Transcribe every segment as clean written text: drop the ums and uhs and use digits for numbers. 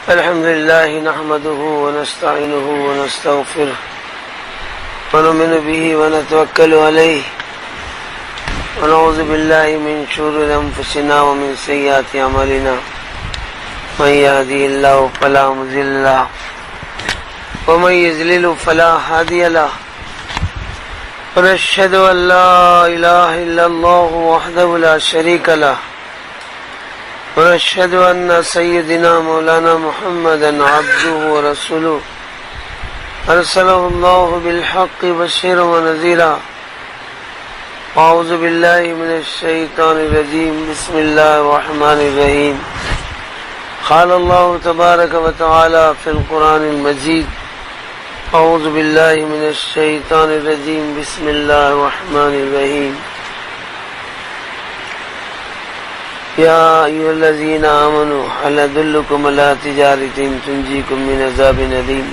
الحمد لله نحمده ونستعينه ونستغفره ونؤمن به ونتوكل عليه ونعوذ بالله من شرور أنفسنا ومن سيئات أعمالنا من يهده الله فلا مضل له ومن يضلل فلا هادي له ونشهد أن لا إله إلا الله وحده لا شريك له ونشهد أن سيدنا مولانا محمدا عبده ورسوله أرسله الله بالحق بشيرا ونذيرا أعوذ بالله من الشيطان الرجيم بسم الله الرحمن الرحيم قال الله تبارك وتعالى في القرآن المجيد أعوذ بالله من الشيطان الرجيم بسم الله الرحمن الرحيم يا أيها الذين آمنوا هل أدلكم على تجارة تنجيكم من عذاب أليم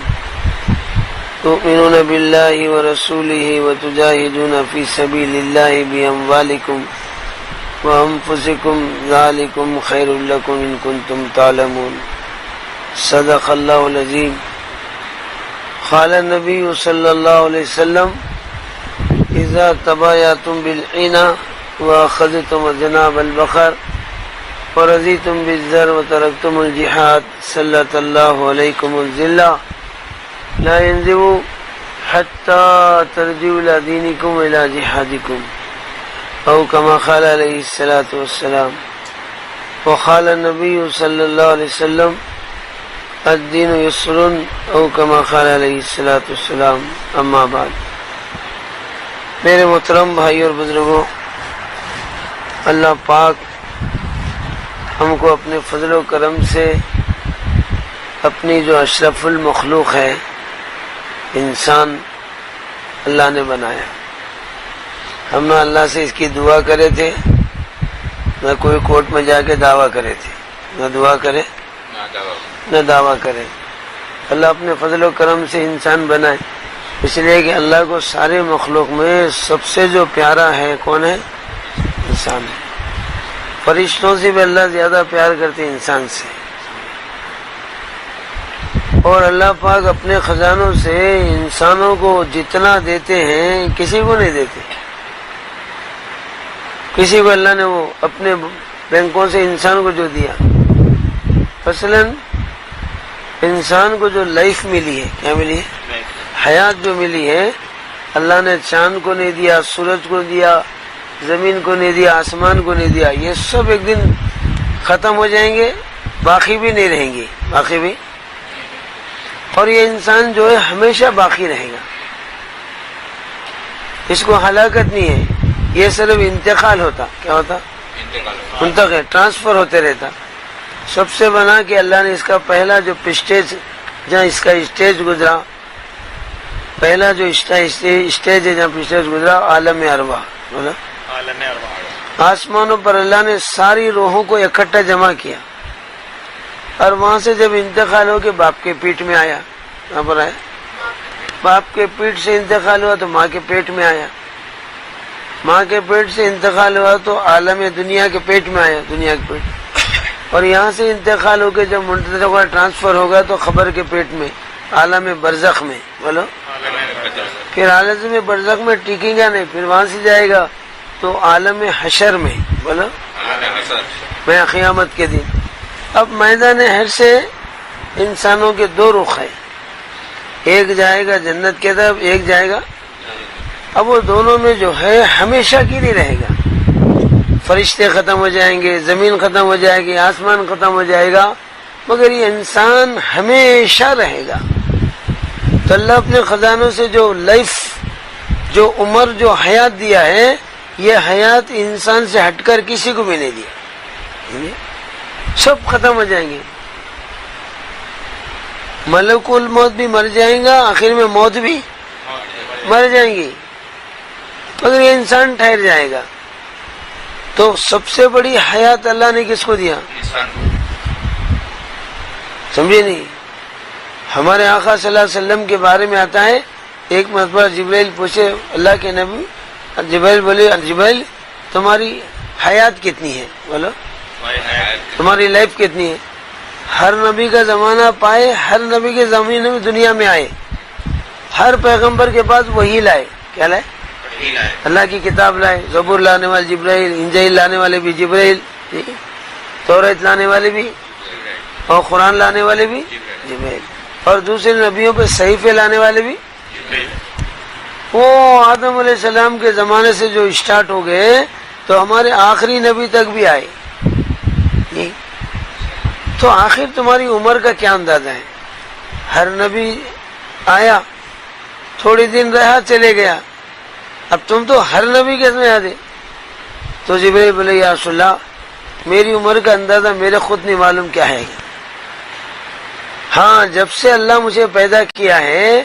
تؤمنون بالله ورسوله وتجاهدون في سبيل الله بأموالكم وأنفسكم ذلكم خير لكم إن كنتم تعلمون صدق الله العظيم قال النبي صلى الله عليه وسلم إذا تبايعتم بالعينة وأخذتم جناب البقر ورضيتم بالزر وتركتم الجهاد سلط الله عليكم الذلة لا ينزل حتى ترجعوا إلى دينكم وإلى جهادكم أو كما قال عليه الصلاة والسلام وقال النبي صلى الله عليه وسلم الدين يسر أو كما قال عليه الصلاة والسلام أما بعد میرے محترم بھائی اور بزرگوں، اللہ پاک ہم کو اپنے فضل و کرم سے اپنی جو اشرف المخلوق ہے انسان اللہ نے بنایا۔ ہم نہ اللہ سے اس کی دعا کرے تھے، نہ کوئی کورٹ میں جا کے دعویٰ کرے تھے، نہ دعا کرے نہ دعویٰ کرے۔ اللہ اپنے فضل و کرم سے انسان بنائے، اس لیے کہ اللہ کو سارے مخلوق میں سب سے جو پیارا ہے کون ہے؟ انسان ہے۔ فرشتوں سے بھی اللہ زیادہ پیار کرتے ہیں انسان سے، اور اللہ پاک اپنے خزانوں سے انسانوں کو جتنا دیتے ہیں کسی کو نہیں دیتے۔ کسی کو اللہ نے وہ اپنے بینکوں سے انسان کو جو دیا، مثلا انسان کو جو لائف ملی ہے، کیا ملی ہے؟ حیات جو ملی ہے، اللہ نے چاند کو نہیں دیا، سورج کو دیا، زمین کو نہیں دیا، آسمان کو نہیں دیا۔ یہ سب ایک دن ختم ہو جائیں گے، باقی بھی نہیں رہیں گے، باقی بھی، اور یہ انسان جو ہے ہمیشہ باقی رہے گا، اس کو ہلاکت نہیں ہے، یہ صرف انتقال ہوتا۔ کیا ہوتا؟ منتقل، ٹرانسفر ہوتے رہتا۔ سب سے بنا کہ اللہ نے اس کا پہلا جو اسٹیج، جہاں اس کا اسٹیج گزرا، پہلا جو اسٹیج ہے جہاں اسٹیج گزرا، عالم ارواح، بولا آسمانوں پر اللہ نے ساری روحوں کو اکٹھا جمع کیا، اور وہاں سے جب انتقال ہو کے باپ کے پیٹ میں آیا، کہاں پر آیا؟ باپ کے پیٹ سے انتقال ہوا تو ماں کے پیٹ میں آیا، ماں کے پیٹ سے انتقال ہوا تو عالم دنیا کے پیٹ میں آیا، دنیا کے پیٹ، اور یہاں سے انتقال ہو کے جب منتقل کا ٹرانسفر ہوگا تو خبر کے پیٹ میں، عالم برزخ میں، بولو، پھر عالم برزخ میں ٹکے گا نہیں، پھر وہاں سے جائے گا تو عالم حشر میں، بولو، میں قیامت کے دن۔ اب میدان حشر سے انسانوں کے دو رخ ہیں، ایک جائے گا جنت کی طرف، ایک جائے گا، اب وہ دونوں میں جو ہے ہمیشہ کی نہیں رہے گا۔ فرشتے ختم ہو جائیں گے، زمین ختم ہو جائے گی، آسمان ختم ہو جائے گا، مگر یہ انسان ہمیشہ رہے گا۔ تو اللہ اپنے خزانوں سے جو لائف، جو عمر، جو حیات دیا ہے، یہ حیات انسان سے ہٹ کر کسی کو بھی نہیں دیا، سب ختم ہو جائیں گے۔ ملک الموت بھی مر جائیں گا، آخر میں موت بھی مر جائیں گی، مگر یہ انسان ٹھہر جائے گا۔ تو سب سے بڑی حیات اللہ نے کس کو دیا؟ سمجھے نہیں؟ ہمارے آقا صلی اللہ علیہ وسلم کے بارے میں آتا ہے، ایک مرتبہ جبرائیل پوچھے اللہ کے نبی، جبرائیل بولے جبرائیل تمہاری حیات کتنی ہے؟ بولو تمہاری لائف کتنی ہے؟ ہر نبی کا زمانہ پائے، ہر نبی کے زمانے میں دنیا میں آئے، ہر پیغمبر کے پاس وہی لائے. کیا لائے؟ اللہ کی کتاب لائے. زبور لانے والے جبرائیل، انجیل لانے والے بھی جبرائیل، توریت لانے والے بھی، اور قرآن لانے والے بھی جبرائیل، اور دوسرے نبیوں پہ صحیفے لانے والے بھی. وہ آدم علیہ السلام کے زمانے سے جو اسٹارٹ ہو گئے تو ہمارے آخری نبی تک بھی آئے. تو آخر تمہاری عمر کا کیا اندازہ ہے؟ ہر نبی آیا، تھوڑی دن رہا، چلے گیا. اب تم تو ہر نبی کے میں آ دے. تو جبرائیل بولے یا رسول اللہ میری عمر کا اندازہ میرے خود نہیں معلوم کیا ہے. ہاں جب سے اللہ مجھے پیدا کیا ہے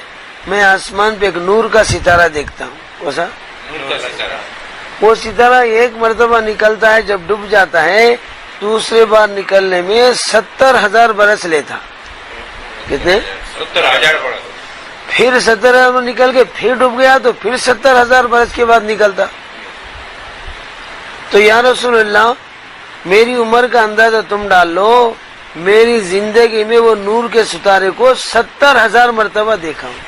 میں آسمان پہ ایک نور کا ستارہ دیکھتا ہوں. کیسا؟ وہ ستارہ ایک مرتبہ نکلتا ہے، جب ڈوب جاتا ہے دوسرے بار نکلنے میں 70,000 برس لیتا. کتنے؟ 70,000 برس. پھر 70,000 نکل کے پھر ڈوب گیا تو پھر 70,000 برس کے بعد نکلتا. تو یا رسول اللہ میری عمر کا اندازہ تم ڈال لو، میری زندگی میں وہ نور کے ستارے کو 70,000 مرتبہ دیکھا ہوں.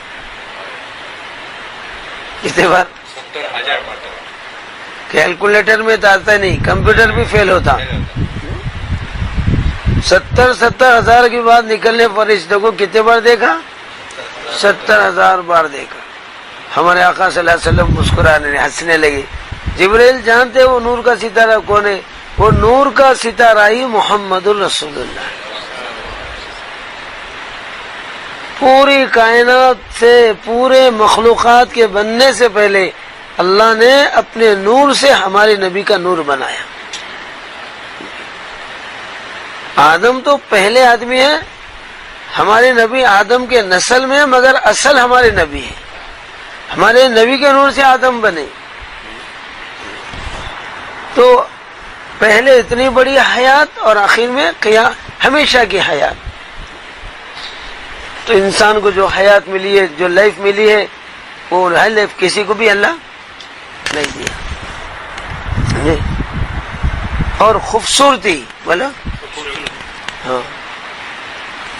کتنے بار؟ 70,000 مرتبہ. کیلکولیٹر میں تو آتا نہیں، کمپیوٹر بھی فیل ہوتا. 70,000 کے بعد نکلنے فرشتوں کو کتنے بار دیکھا؟ 70,000 بار دیکھا. ہمارے آقا صلی اللہ علیہ وسلم مسکرانے ہنسنے لگے. جبرائیل جانتے وہ نور کا ستارہ کون ہے؟ وہ نور کا ستارہ ہی محمد الرسول اللہ. پوری کائنات سے، پورے مخلوقات کے بننے سے پہلے اللہ نے اپنے نور سے ہمارے نبی کا نور بنایا. آدم تو پہلے آدمی ہے، ہمارے نبی آدم کے نسل میں، مگر اصل ہمارے نبی ہے. ہمارے نبی کے نور سے آدم بنے. تو پہلے اتنی بڑی حیات اور آخر میں ہمیشہ کی حیات. تو انسان کو جو حیات ملی ہے، جو لائف ملی ہے، وہ لائف کسی کو بھی اللہ نہیں دیا. اور خوبصورتی بولا، ہاں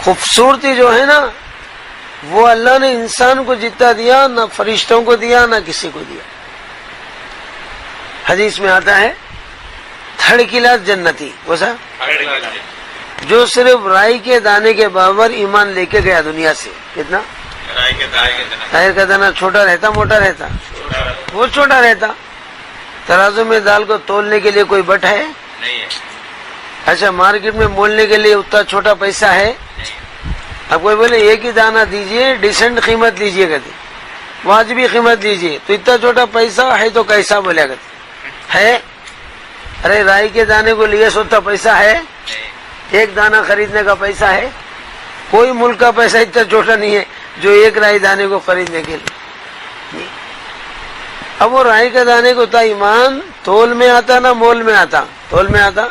خوبصورتی جو ہے نا وہ اللہ نے انسان کو جتنا دیا نہ فرشتوں کو دیا نہ کسی کو دیا. حدیث میں آتا ہے تھرڈ کلاس جنتی. ویسا جو صرف رائی کے دانے کے برابر ایمان لے کے گیا دنیا سے. کتنا؟ رائی کا دانہ چھوٹا رہتا موٹا رہتا؟ وہ چھوٹا رہتا. ترازو میں دال کو تولنے کے لیے کوئی بٹ ہے؟ اچھا مارکیٹ میں مولنے کے لیے اتنا چھوٹا پیسہ ہے؟ اب کوئی بولے ایک ہی دانہ دیجئے، ڈیسنٹ قیمت لیجئے کرتے، واجبی قیمت لیجئے، تو اتنا چھوٹا پیسہ ہے تو کیسا بولیا کرتے ہے؟ ارے رائی کے دانے کو لیے سوتا پیسہ ہے؟ ایک دانہ خریدنے کا پیسہ ہے؟ کوئی ملک کا پیسہ اتنا چھوٹا نہیں ہے جو ایک رائی دانے کو خریدنے کے لیے. اب وہ رائی کے دانے کو تا ایمان تول میں آتا نہ مول میں آتا؟ تول میں آتا،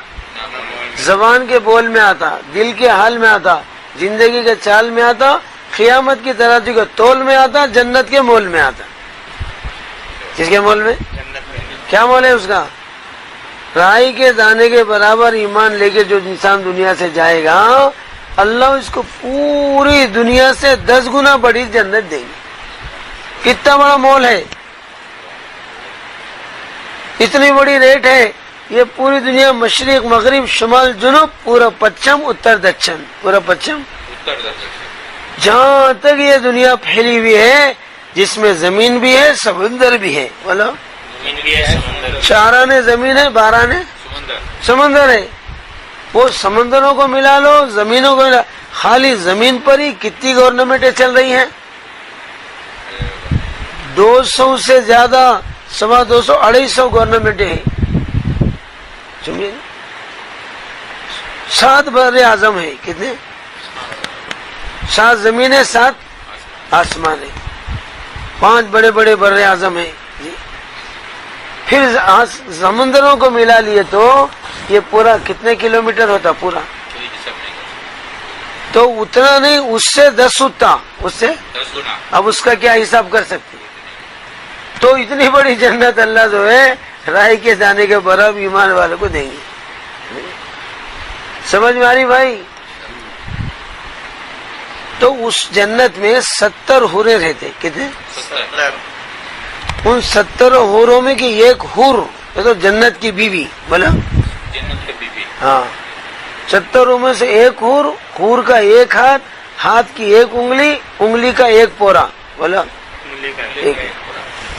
زبان کے بول میں آتا، دل کے حال میں آتا، زندگی کے چال میں آتا، قیامت کی ترازو کے تول میں آتا، جنت کے مول میں آتا. کس کے مول میں؟ کیا مول ہے اس کا؟ رائی کے دانے کے برابر ایمان لے کے جو انسان دنیا سے جائے گا اللہ اس کو پوری دنیا سے 10 گنا بڑی جنت دیں گے. کتنا بڑا مول ہے، اتنی بڑی ریٹ ہے. یہ پوری دنیا مشرق مغرب شمال جنوب پورا پچھم اتر دکشن، پورا پچھم جہاں تک یہ دنیا پھیلی ہوئی ہے، جس میں زمین بھی ہے سمندر بھی ہے. بولو 4 آنے زمین ہے، 12 آنے سمندر ہے. وہ سمندروں کو ملا لو، زمینوں کو ملا، خالی زمین پر ہی کتنی گورنمنٹیں چل رہی ہیں؟ 200 سے زیادہ، 250 250 گورنمنٹیں ہیں. 7 بر اعظم ہے. کتنے؟ 7 زمینیں، 7 آسمان ہے، 5 بڑے بڑے بر اعظم ہیں. پھر سمندروں کو ملا لیے تو یہ پورا کتنے کلومیٹر ہوتا؟ پورا تو اتنا نہیں، اس سے 10 ہوتا، اس سے. اب اس کا کیا حساب کر سکتے؟ تو اتنی بڑی جنت اللہ جو ہے رائی کے دانے کے برابر ایمان والوں کو دیں گے. سمجھ میں آ رہی بھائی؟ تو اس جنت میں 70 حوریں رہتے. کتنے؟ 70. ان 70 حوروں میں کی ایک حور یہ تو جنت کی بیوی بولا. جنت کی بیوی. ہاں 70 میں سے ایک حور، حور کا ایک ہاتھ، ہاتھ کی ایک انگلی، انگلی کا ایک پورا بولا. ایک.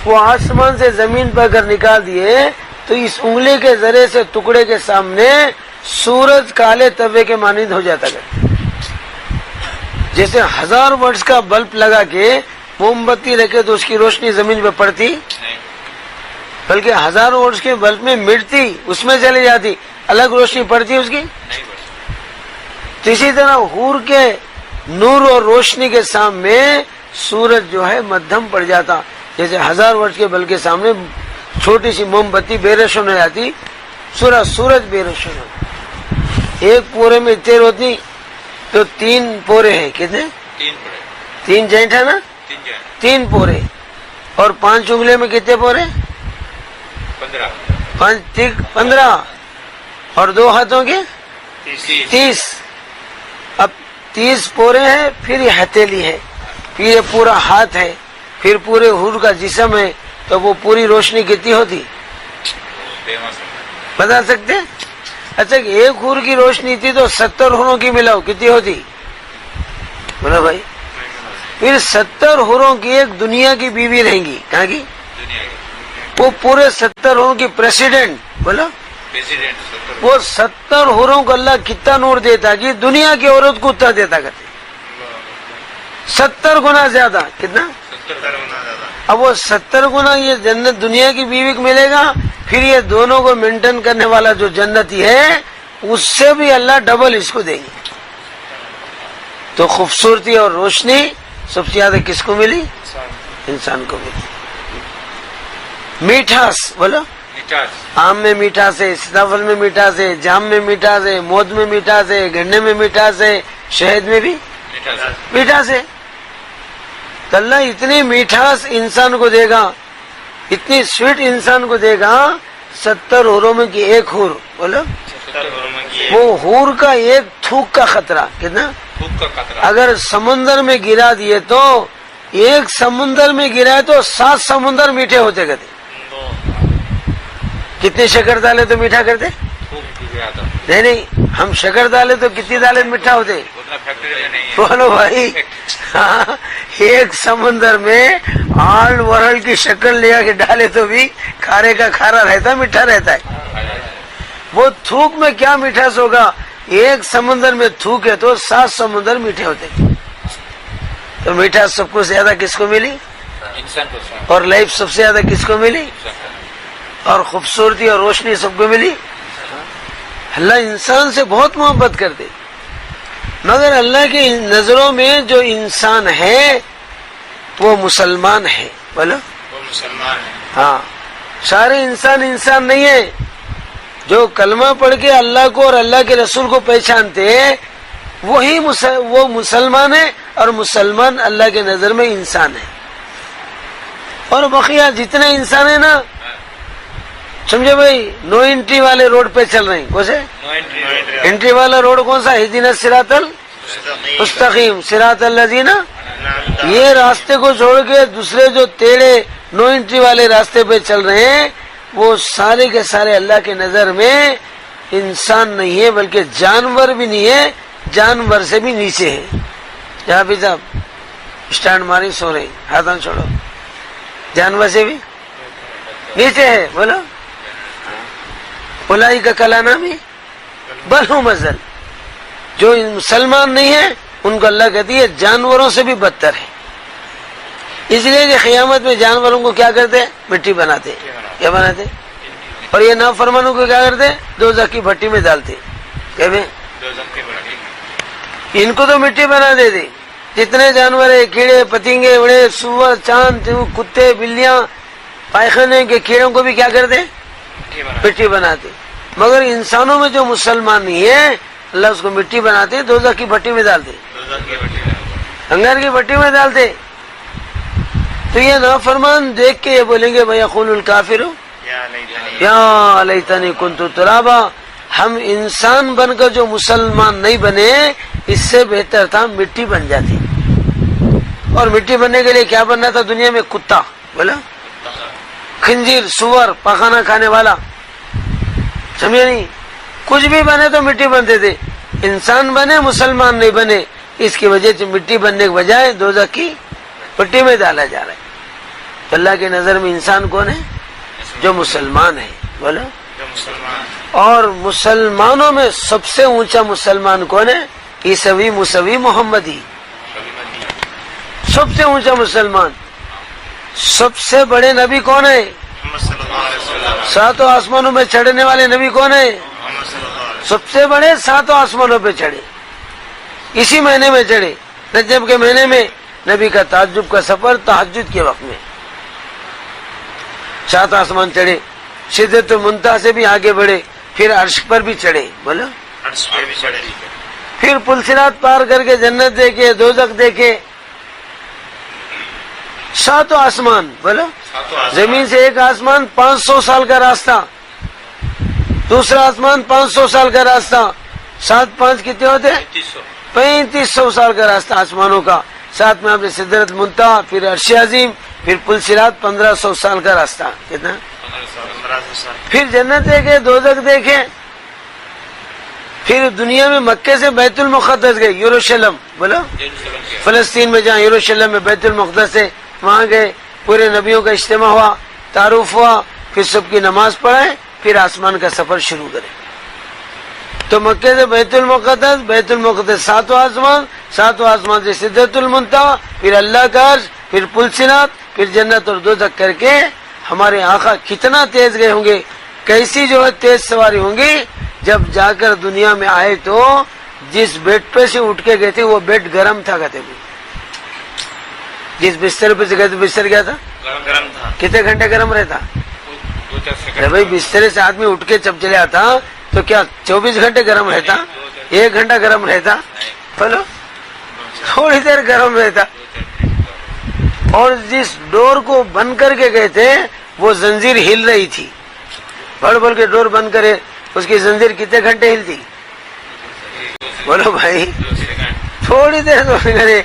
وہ آسمان سے زمین پر اگر نکال دیے تو اس انگلی کے ذریعے سے ٹکڑے کے سامنے سورج کالے توے کے مانند ہو جاتا ہے. جیسے 1000 واٹس کا بلب لگا کے موم بتی رکھے تو اس کی روشنی زمین پہ پڑتی، نہیں. بلکہ 1000 واٹس کے بلب میں مٹتی اس میں چلی جاتی، الگ روشنی پڑتی اس کی. نہیں بڑھتی. تو اسی طرح حور کے نور اور روشنی کے سامنے سورج جو ہے مدھم پڑ جاتا. جیسے 1000 واٹ کے بلب کے سامنے چھوٹی سی موم بتی بے روشن ہو جاتی، سورج بے روشن ہو. ایک پورے میں اتنے ہوتی تو 3 پورے ہیں. کتنے؟ 3 پڑے. 3 جوائنٹ ہے نا، 3 جائیں. 3 پورے. اور 5 انگلیوں میں کتنے پورے؟ 15. 15. اور 2 ہاتھوں کے 30. 30. اب 30 پورے ہیں، پھر یہ ہتھیلی ہے، پھر یہ پورا ہاتھ ہے، پھر پورے حور کا جسم ہے. تو وہ پوری روشنی کتنی ہوتی بتا سکتے؟ اچھا کہ ایک حور کی روشنی تھی تو 70 حوروں کی ملاؤ کتنی ہوتی بولا بھائی؟ پھر 70 حوروں کی ایک دنیا کی بیوی رہیں گی. کہاں کی؟ دنیا کی. وہ پورے 70 حوروں کی پریسیڈنٹ بولا. پریزیڈنٹ 70. وہ 70 حوروں کو اللہ کتنا نور دیتا کہ دنیا کی عورت کو اتنا دیتا کرتے 70 گنا زیادہ. کتنا؟ 70 گنا زیادہ. اب وہ 70 گنا یہ جنت دنیا کی بیوی کو ملے گا. پھر یہ دونوں کو مینٹین کرنے والا جو جنتی ہے اس سے بھی اللہ ڈبل اس کو دیں گے. تو خوبصورتی اور روشنی سب سے زیادہ کس کو ملی؟ انسان کو ملی. میٹھاس بولو. مٹاس. آم میں میٹھاس ہے، سیتافل میں میٹھاس ہے، جام میں میٹھاس ہے، مود میں میٹھاس ہے، گنے میں میٹھاس ہے، شہد میں بھی مٹاس. میٹھاس ہے. تو اللہ اتنی میٹھاس انسان کو دے گا، اتنی سویٹ انسان کو دے گا. 70 حوروں میں کی ایک حور بولو. 70 حوروں کی وہ حور کا ایک تھوک کا خطرہ. کتنا؟ تھوک کا قطرہ. اگر سمندر میں گرا دیے تو ایک سمندر میں گرا تو 7 سمندر میٹھے ہوتے کہتے. کتنے شکر ڈالے تو میٹھا کرتے؟ تھوک بھی گیا تھا. نہیں ہم شکر ڈالے تو کتنی ڈالے میٹھا ہوتے اتنا فیکٹری میں نہیں ہے. بولو بھائی. ایک سمندر میں آل ورلڈ کی شکر لے کے ڈالے تو بھی کھارے کا کھارا رہتا ہے، میٹھا رہتا ہے. وہ تھوک میں کیا میٹھاس ہوگا؟ ایک سمندر میں تھوک ہے تو 7 سمندر میٹھے ہوتے. تو میٹھا سب کو زیادہ کس کو ملی؟ انسان کو. اور لائف سب سے زیادہ کس کو ملی؟ اور خوبصورتی اور روشنی سب کو ملی. اللہ انسان سے بہت محبت کرتے، مگر اللہ کی نظروں میں جو انسان ہے وہ مسلمان ہے. بولو. وہ مسلمان ہے. ہاں سارے انسان نہیں ہے. جو کلمہ پڑھ کے اللہ کو اور اللہ کے رسول کو پہچانتے ہیں وہی وہ مسلمان ہے، اور مسلمان اللہ کے نظر میں انسان ہے. اور بقیہ جتنے انسان ہیں نا سمجھے بھائی، نو انٹری والے روڈ پہ چل رہے ہیں. کون سے انٹری والا روڈ کون سا؟ اہدنا الصراط المستقیم صراط الذین. یہ راستے کو چھوڑ کے دوسرے جو ٹیڑھے نو انٹری والے راستے پہ چل رہے ہیں وہ سارے کے سارے اللہ کے نظر میں انسان نہیں ہے، بلکہ جانور بھی نہیں ہے، جانور سے بھی نیچے ہے. جہاں بھی صاحب اسٹینڈ ماری سو رہے، ہاتھ چھوڑو. جانور سے بھی نیچے ہے. بولو. اولئک کا کلا نامی بل ہم ازل. جو مسلمان نہیں ہے ان کو اللہ کہتی ہے جانوروں سے بھی بدتر ہے. اس لیے کہ قیامت میں جانوروں کو کیا کرتے؟ مٹی بناتے. کیا بناتے؟ اور یہ نافرمانوں کو کیا کرتے؟ دوزخ کی بھٹی میں ڈالتے. کیا بھائی؟ ان کو تو مٹی بنا دیتے. جتنے جانور ہے، کیڑے پتنگے اڑے، سور، چاند، کتے، بلیاں، پائخانے کے کیڑوں کو بھی کیا کرتے؟ مٹی بناتے. مگر انسانوں میں جو مسلمان نہیں ہے اللہ اس کو مٹی بناتے، دوزخ کی بھٹی میں ڈالتے، انگار کی بھٹی میں ڈالتے. تو یہ نافرمان دیکھ کے یہ بولیں گے بھائی یقول الکافر یا لیتنی کنت ترابا. ہم انسان بن کر جو مسلمان نہیں بنے اس سے بہتر تھا مٹی بن جاتی. اور مٹی بننے کے لیے کیا بننا تھا دنیا میں؟ کتا، بولا خنزیر، سور، پخانا کھانے والا، سمجھے نہیں؟ کچھ بھی بنے تو مٹی بنتے تھے، انسان بنے مسلمان نہیں بنے، اس کی وجہ سے مٹی بننے کے بجائے دوزخ کی پٹی میں ڈالا جا رہا ہے۔ تو اللہ کی نظر میں انسان کون ہے؟ جو مسلمان ہے، بولو۔ جو مسلمان اور مسلمانوں میں سب سے اونچا مسلمان کون ہے؟ عیسوی موسوی محمدی، سب سے اونچا مسلمان۔ سب سے بڑے نبی کون ہے؟ محمد صلی اللہ علیہ وسلم، ساتوں آسمانوں میں چڑھنے والے نبی کون ہے؟ محمد صلی اللہ علیہ سب سے بڑے ساتوں آسمانوں پہ چڑھے، اسی مہینے میں چڑھے، رجب کے مہینے میں نبی کا تعجب کا سفر تہجد کے وقت میں 7 آسمان چڑھے، سدرۃ المنتہا سے بھی آگے بڑھے، پھر عرش پر بھی چڑھے، بولو، وسلم، عرش پہ بھی چڑھے، پھر پل صراط پار کر کے جنت دیکھے، دوزخ دیکھے، 7 آسمان، بولو۔ ساتوں آسمان، زمین سے ایک آسمان 500 سال کا راستہ، دوسرا آسمان 500 سال کا راستہ، 7 5 کتنے ہوتے ہیں؟ 3500 سال کا راستہ آسمانوں کا، ساتھ میں آپ نے سدرۃ المنتہا، پھر عرش عظیم، پھر پل صراط، 1500 سال کا راستہ، کتنا؟ 1500 سال، پھر جنت دیکھے، دوزخ دیکھے، پھر دنیا میں مکے سے بیت المقدس گئے، یروشلم، بولو، یروشلم کے فلسطین میں جہاں یروشلم میں بیت المقدس ہے، وہاں گئے، پورے نبیوں کا اجتماع ہوا، تعارف ہوا، پھر سب کی نماز پڑھائے، پھر آسمان کا سفر شروع کرے۔ تو مکے سے بیت المقدس 7 آسمان، 7 آسمان سے سدرۃ المنتہا، پھر اللہ کا عرش، پھر پل صراط، پھر جنت اور دوزخ کر کے ہمارے آقا کتنا تیز گئے ہوں گے، کیسی جو ہے تیز سواری ہوں گی، جب جا کر دنیا میں آئے تو جس بیڈ پہ سے اٹھ کے گئے تھے وہ بیڈ گرم تھا، کہتے ہیں جس بستر پہ سے گئے تھے بستر کیا تھا؟ گرم تھا، کتنے گھنٹے گرم رہتا؟ 2-4 ارے سیکنڈ، بھائی بستر سے آدمی اٹھ کے جب چلے آتا تو کیا 24 گھنٹے گرم رہتا؟ 1 گھنٹہ گرم رہتا؟ بولو، تھوڑی دیر گرم رہتا۔ اور جس ڈور کو بند کر کے گئے تھے وہ زنجیر ہل رہی تھی، بڑھ بڑھ کے ڈور بند کرے، اس کی زنجیر کتنے گھنٹے ہلتی؟ بولو بھائی، 2 سیکنڈ، تھوڑی دیر کرے۔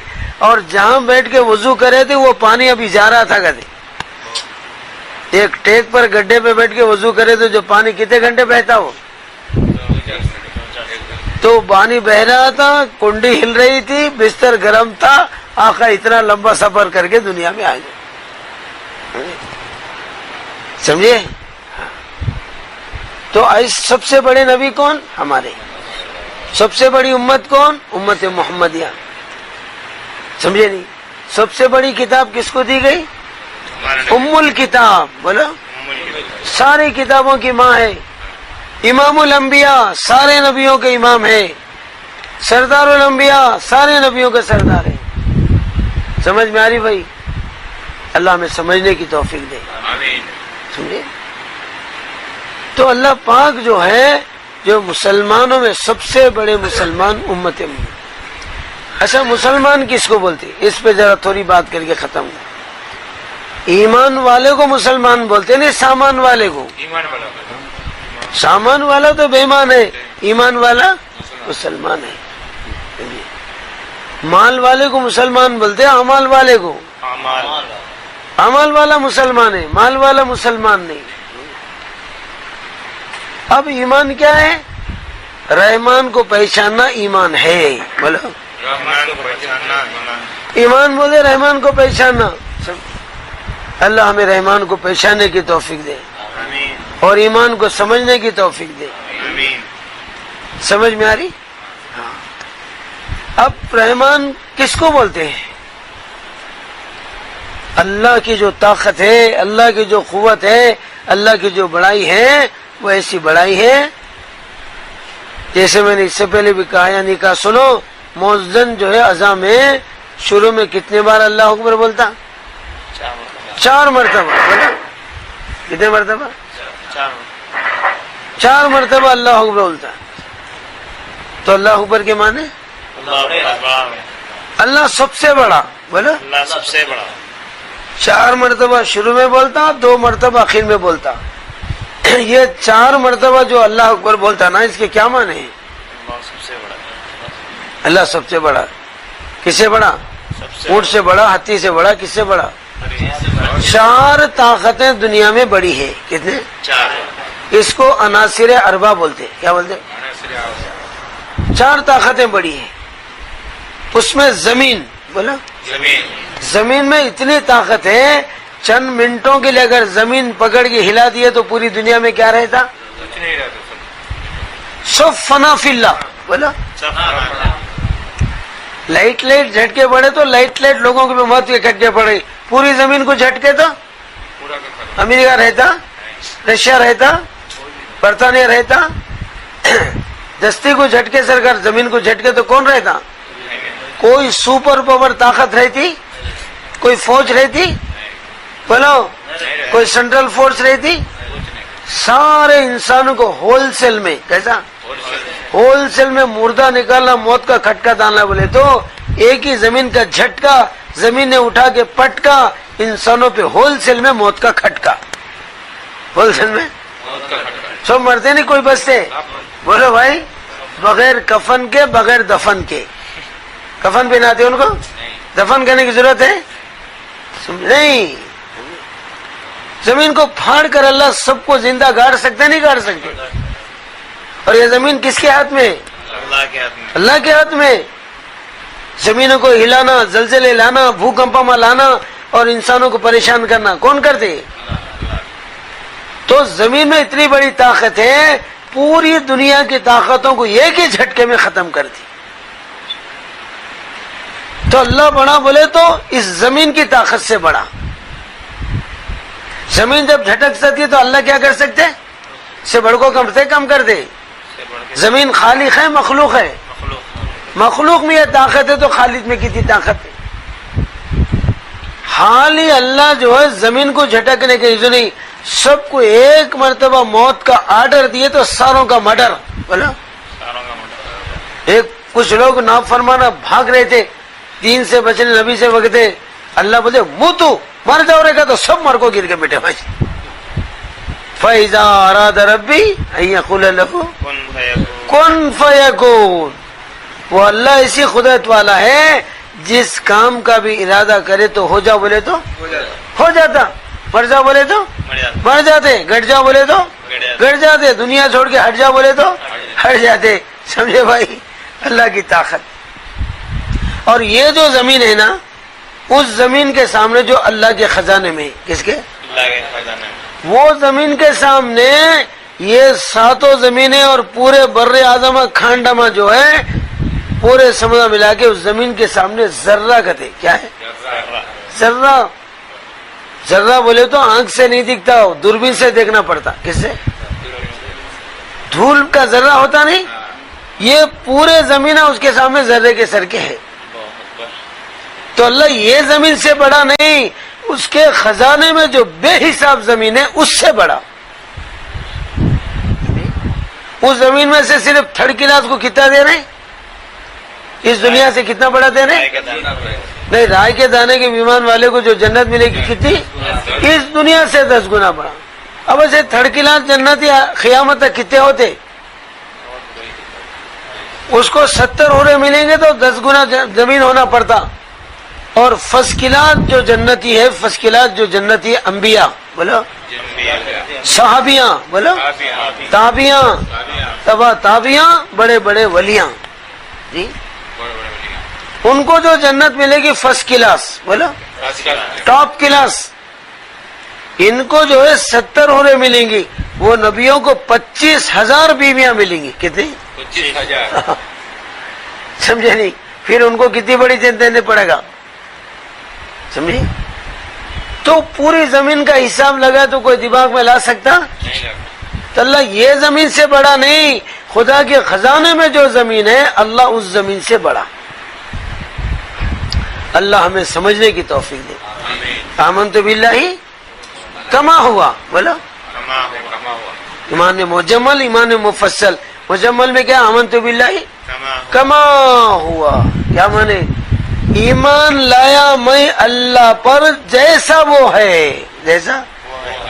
اور جہاں بیٹھ کے وضو کرے تھے وہ پانی ابھی جا رہا تھا، کہتے ایک ٹیک پر گڈھے پہ بیٹھ کے وضو کرے تو جو پانی کتنے گھنٹے بہتا ہو؟ تو پانی بہ رہا تھا، کنڈی ہل رہی تھی، بستر گرم تھا، آقا اتنا لمبا سفر کر کے دنیا میں آ گئے، سمجھے؟ تو سب سے بڑے نبی کون؟ ہمارے۔ سب سے بڑی امت کون؟ امت محمدیہ، سمجھے نہیں؟ سب سے بڑی کتاب کس کو دی گئی؟ ام الکتاب، بولو، ساری کتابوں کی ماں ہے، امام الانبیاء، سارے نبیوں کے امام ہے، سردار الانبیاء، سارے نبیوں کا سردار ہے۔ سمجھ میں آ رہی بھائی؟ اللہ ہمیں سمجھنے کی توفیق دے، آمین، سمجھے؟ تو اللہ پاک جو ہے، جو مسلمانوں میں سب سے بڑے مسلمان امت محمد۔ اچھا، مسلمان کس کو بولتے؟ اس پہ ذرا تھوڑی بات کر کے ختم کر۔ ایمان والے کو مسلمان بولتے نہیں، سامان والے کو۔ ایمان والا، سامان والا تو بے ایمان ہے، ایمان والا مسلمان ہے۔ مال والے کو مسلمان بولتے، اعمال والے کو۔ اعمال، اعمال والا مسلمان ہے، مال والا مسلمان نہیں۔ اب ایمان کیا ہے؟ رحمان کو پہچاننا ایمان ہے، بولو، رحمان کو پہچاننا ایمان، ایمان بولے رحمان کو پہچاننا۔ اللہ ہمیں رحمان کو پہچاننے کی توفیق دے آمین، اور ایمان کو سمجھنے کی توفیق دے۔ آمین، سمجھ میں آ رہی؟ ہاں۔ اب رحمان کس کو بولتے ہیں؟ اللہ کی جو طاقت ہے، اللہ کی جو قوت ہے، اللہ کی جو بڑائی ہے، وہ ایسی بڑائی ہے جیسے میں نے اس سے پہلے بھی کہا یا نہیں کہا، سنو، مؤذن جو ہے اذان میں شروع میں کتنے بار اللہ اکبر بولتا؟ 4 مرتبہ، بولا کتنے مرتبہ؟ 4 مرتبہ اللہ اکبر بولتا۔ تو اللہ اکبر کے معنی اللہ سب سے بڑا، بولا اللہ سب سے بڑا، 4 مرتبہ شروع میں بولتا، 2 مرتبہ آخر میں بولتا۔ یہ 4 مرتبہ جو اللہ اکبر بولتا نا، اس کے کیا معنی ہے؟ اللہ سب سے بڑا، اللہ سب سے بڑا، کس سے بڑا؟ اونٹ سے بڑا، ہاتھی سے بڑا، کس سے بڑا؟ 4 طاقتیں دنیا میں بڑی ہے. کتنے؟ 4. اس کو عناصر اربع بولتے. کیا بولتے؟ 4 طاقتیں بڑی ہیں. اس میں زمین، بولو زمین میں اتنی طاقت ہے، چند منٹوں کے لیے اگر زمین پکڑ کے ہلا دیے تو پوری دنیا میں کیا رہتا؟ کچھ نہیں رہتا سب فنا فی اللہ. بولو سب. لائٹ جھٹکے پڑے تو لائٹ لوگوں کو بھی موت کے جھٹکے پڑے. پوری زمین کو جھٹکے تو پورا کا خراب. امریکہ رہتا، رشیا رہتا، برطانیہ رہتا. دستی کو جھٹکے سرکار زمین کو جھٹکے تو کون رہتا؟ کوئی سپر پاور طاقت رہتی؟ کوئی فوج رہتی؟ بولو کوئی سینٹرل فورس رہتی؟ سارے انسانوں کو ہول سیل میں، کیسا ہول سیل میں مردہ نکالنا، موت کا کھٹکا ڈالنا بولے تو ایک ہی زمین کا جھٹکا، زمین نے اٹھا کے پٹکا انسانوں پہ ہول سیل میں موت کا کھٹکا. ہول سیل میں سب مرتے نہیں، کوئی بچتے. بولو بھائی بغیر کفن کے، بغیر دفن کے. کفن پہناتے ان کو، دفن کرنے کی ضرورت ہے نہیں. زمین کو پھاڑ کر اللہ سب کو زندہ گاڑ سکتے نہیں گاڑ سکتے؟ اور یہ زمین کس کے ہاتھ میں؟ اللہ کے ہاتھ میں. اللہ کے ہاتھ میں. زمینوں کو ہلانا، زلزلے لانا، بھوکمپا لانا اور انسانوں کو پریشان کرنا کون کرتے؟ تو زمین میں اتنی بڑی طاقت ہے، پوری دنیا کی طاقتوں کو ایک ہی جھٹکے میں ختم کر دی. تو اللہ بڑا بولے تو اس زمین کی طاقت سے بڑا. زمین جب جھٹک سکتی ہے تو اللہ کیا کر سکتے؟ سے بڑھ کو کم کر دے. زمین خالق ہے، مخلوق ہے. مخلوق میں یہ طاقت ہے تو خالق میں کتنی طاقت ہے؟ حال ہی اللہ جو ہے زمین کو جھٹکنے کے جو نہیں، سب کو ایک مرتبہ موت کا آرڈر دیے تو ساروں کا مرڈر. بولو ایک کچھ لوگ نافرمانا بھاگ رہے تھے، دین سے بچنے، نبی سے بگتے. اللہ بولے منہ تو مر جاؤ رہے گا تو سب مر کو گر کے بیٹھے بھائی. فَإِذَا أَرَادَ رَبِّي أَن يَقُولَ لَهُ كُن فَيَكُونُ. وہ اللہ اسی قدرت والا ہے، جس کام کا بھی ارادہ کرے تو ہو جاؤ بولے تو ہو جاتا، مر جاؤ بولے تو مر جاتے، گٹ جاؤ بولے تو گٹ جاتے، دنیا چھوڑ کے ہٹ جاؤ بولے تو ہٹ جاتے. سمجھے بھائی اللہ کی طاقت. اور یہ جو زمین ہے نا، اس زمین کے سامنے جو اللہ کے خزانے میں، کس کے؟ اللہ کے خزانے میں. وہ زمین کے سامنے یہ 7 زمینیں اور پورے بر اعظم کھانڈما جو ہے پورے سمندر ملا کے اس زمین کے سامنے ذرہ کہتے. کیا ہے؟ ذرہ. ذرہ بولے تو آنکھ سے نہیں دکھتا، دوربین سے دیکھنا پڑتا. کس سے؟ دھول کا ذرہ ہوتا نہیں، یہ پورے زمین اس کے سامنے ذرے کے سر کے ہے. تو اللہ یہ زمین سے بڑا نہیں، اس کے خزانے میں جو بے حساب زمین ہے اس سے بڑا. اس زمین میں سے صرف تھرڈ کلاس کو کتنا دے رہے ہیں؟ اس دنیا سے کتنا بڑا دے رہے ہیں؟ نہیں، رائے کے دانے کے ایمان والے کو جو جنت ملے گی کتنی؟ اس دنیا سے 10 گنا بڑا. اب ایسے تھرڈ کلاس جنت یا قیامت تک کتنے ہوتے؟ اس کو 70 ہورے ملیں گے تو 10 گنا زمین ہونا پڑتا. اور فرسٹ کلاس جو جنتی ہے، فرسٹ کلاس جو جنتی ہے انبیاء، بولو صحابیاں، بولو تابعیاں، تبا تابعیاں، بڑے بڑے ولیاں جی، ان کو جو جنت ملے گی فرسٹ کلاس، بولو ٹاپ کلاس. ان کو جو ہے 70 ہورے ملیں گی. وہ نبیوں کو 25,000 بیویاں ملیں گی. کتنی؟ 25,000. سمجھے نہیں؟ پھر ان کو کتنی بڑی جنت دینے پڑے گا، سمجھے؟ تو پوری زمین کا حساب لگا تو کوئی دماغ میں لا سکتا؟ تو اللہ یہ زمین سے بڑا نہیں، خدا کے خزانے میں جو زمین ہے اللہ اس زمین سے بڑا. اللہ ہمیں سمجھنے کی توفیق دے. آمنت باللہ کما ہوا، بولو ایمان مجمل، ایمان مفصل. مجمل میں کیا؟ آمنت باللہ کما ہوا. کیا مانے؟ ایمان لایا میں اللہ پر جیسا وہ ہے،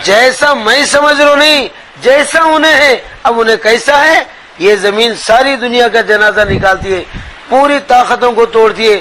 جیسا میں سمجھ رہا نہیں، جیسا انہیں ہے. اب انہیں کیسا ہے؟ یہ زمین ساری دنیا کا جنازہ نکالتی ہے، پوری طاقتوں کو توڑتی ہے،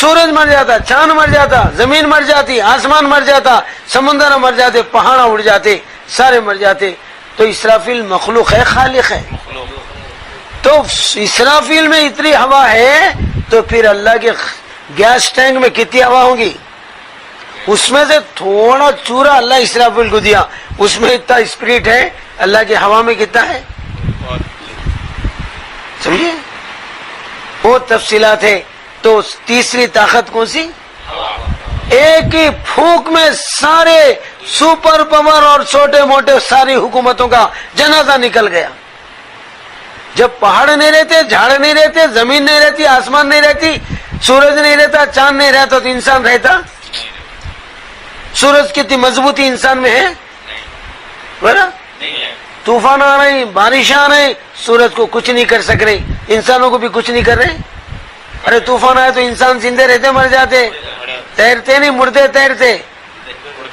سورج مر جاتا، چاند مر جاتا، زمین مر جاتی، آسمان مر جاتا، سمندر مر جاتے، پہاڑ اڑ جاتے، سارے مر جاتے. تو اسرافیل مخلوق ہے خالق ہے؟ تو اسرافیل میں اتنی ہوا ہے تو پھر اللہ کے گیس ٹینک میں کتنی ہوا ہوگی؟ اس میں سے تھوڑا چورا اللہ اسرافیل کو دیا، اس میں اتنا اسپرٹ ہے. اللہ کی ہوا میں کتنا ہے سمجھے؟ وہ تفصیلات ہے. تو تیسری طاقت کون سی؟ ایک ہی پھونک میں سارے سپر پاور اور چھوٹے موٹے ساری حکومتوں کا جنازہ نکل گیا. جب پہاڑ نہیں رہتے، جھاڑ نہیں رہتے، زمین نہیں رہتی، آسمان نہیں رہتی، سورج نہیں رہتا، چاند نہیں رہتا تو انسان رہتا؟ سورج کتنی مضبوطی انسان میں ہے بڑا. طوفان آ رہے، بارش آ رہے، سورج کو کچھ نہیں کر سک رہے، انسانوں کو بھی کچھ نہیں کر رہے. ارے طوفان آئے تو انسان زندہ رہتے مر جاتے، تیرتے نہیں، مردے تیرتے،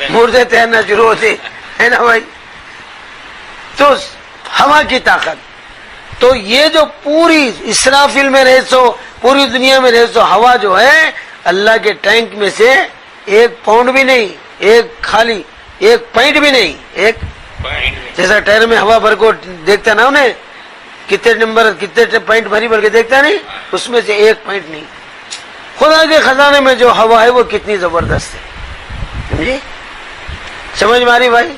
مردے تیرنا شروع ہوتے ہے نا بھائی. تو ہوا کی طاقت. تو یہ جو پوری اسرافیل میں رہ سو، پوری دنیا میں رہ سو، ہوا جو ہے اللہ کے ٹینک میں سے ایک پاؤنڈ بھی نہیں، ایک خالی ایک پوائنٹ بھی نہیں. ایک جیسا ٹائر میں ہوا بھر کو دیکھتا نا انہیں کتنے نمبر کتنے پوائنٹ بھری بھر کے دیکھتا نہیں، اس میں سے ایک پوائنٹ نہیں. خدا کے خزانے میں جو ہوا ہے وہ کتنی زبردست ہے. سمجھے؟ سمجھ ماری بھائی؟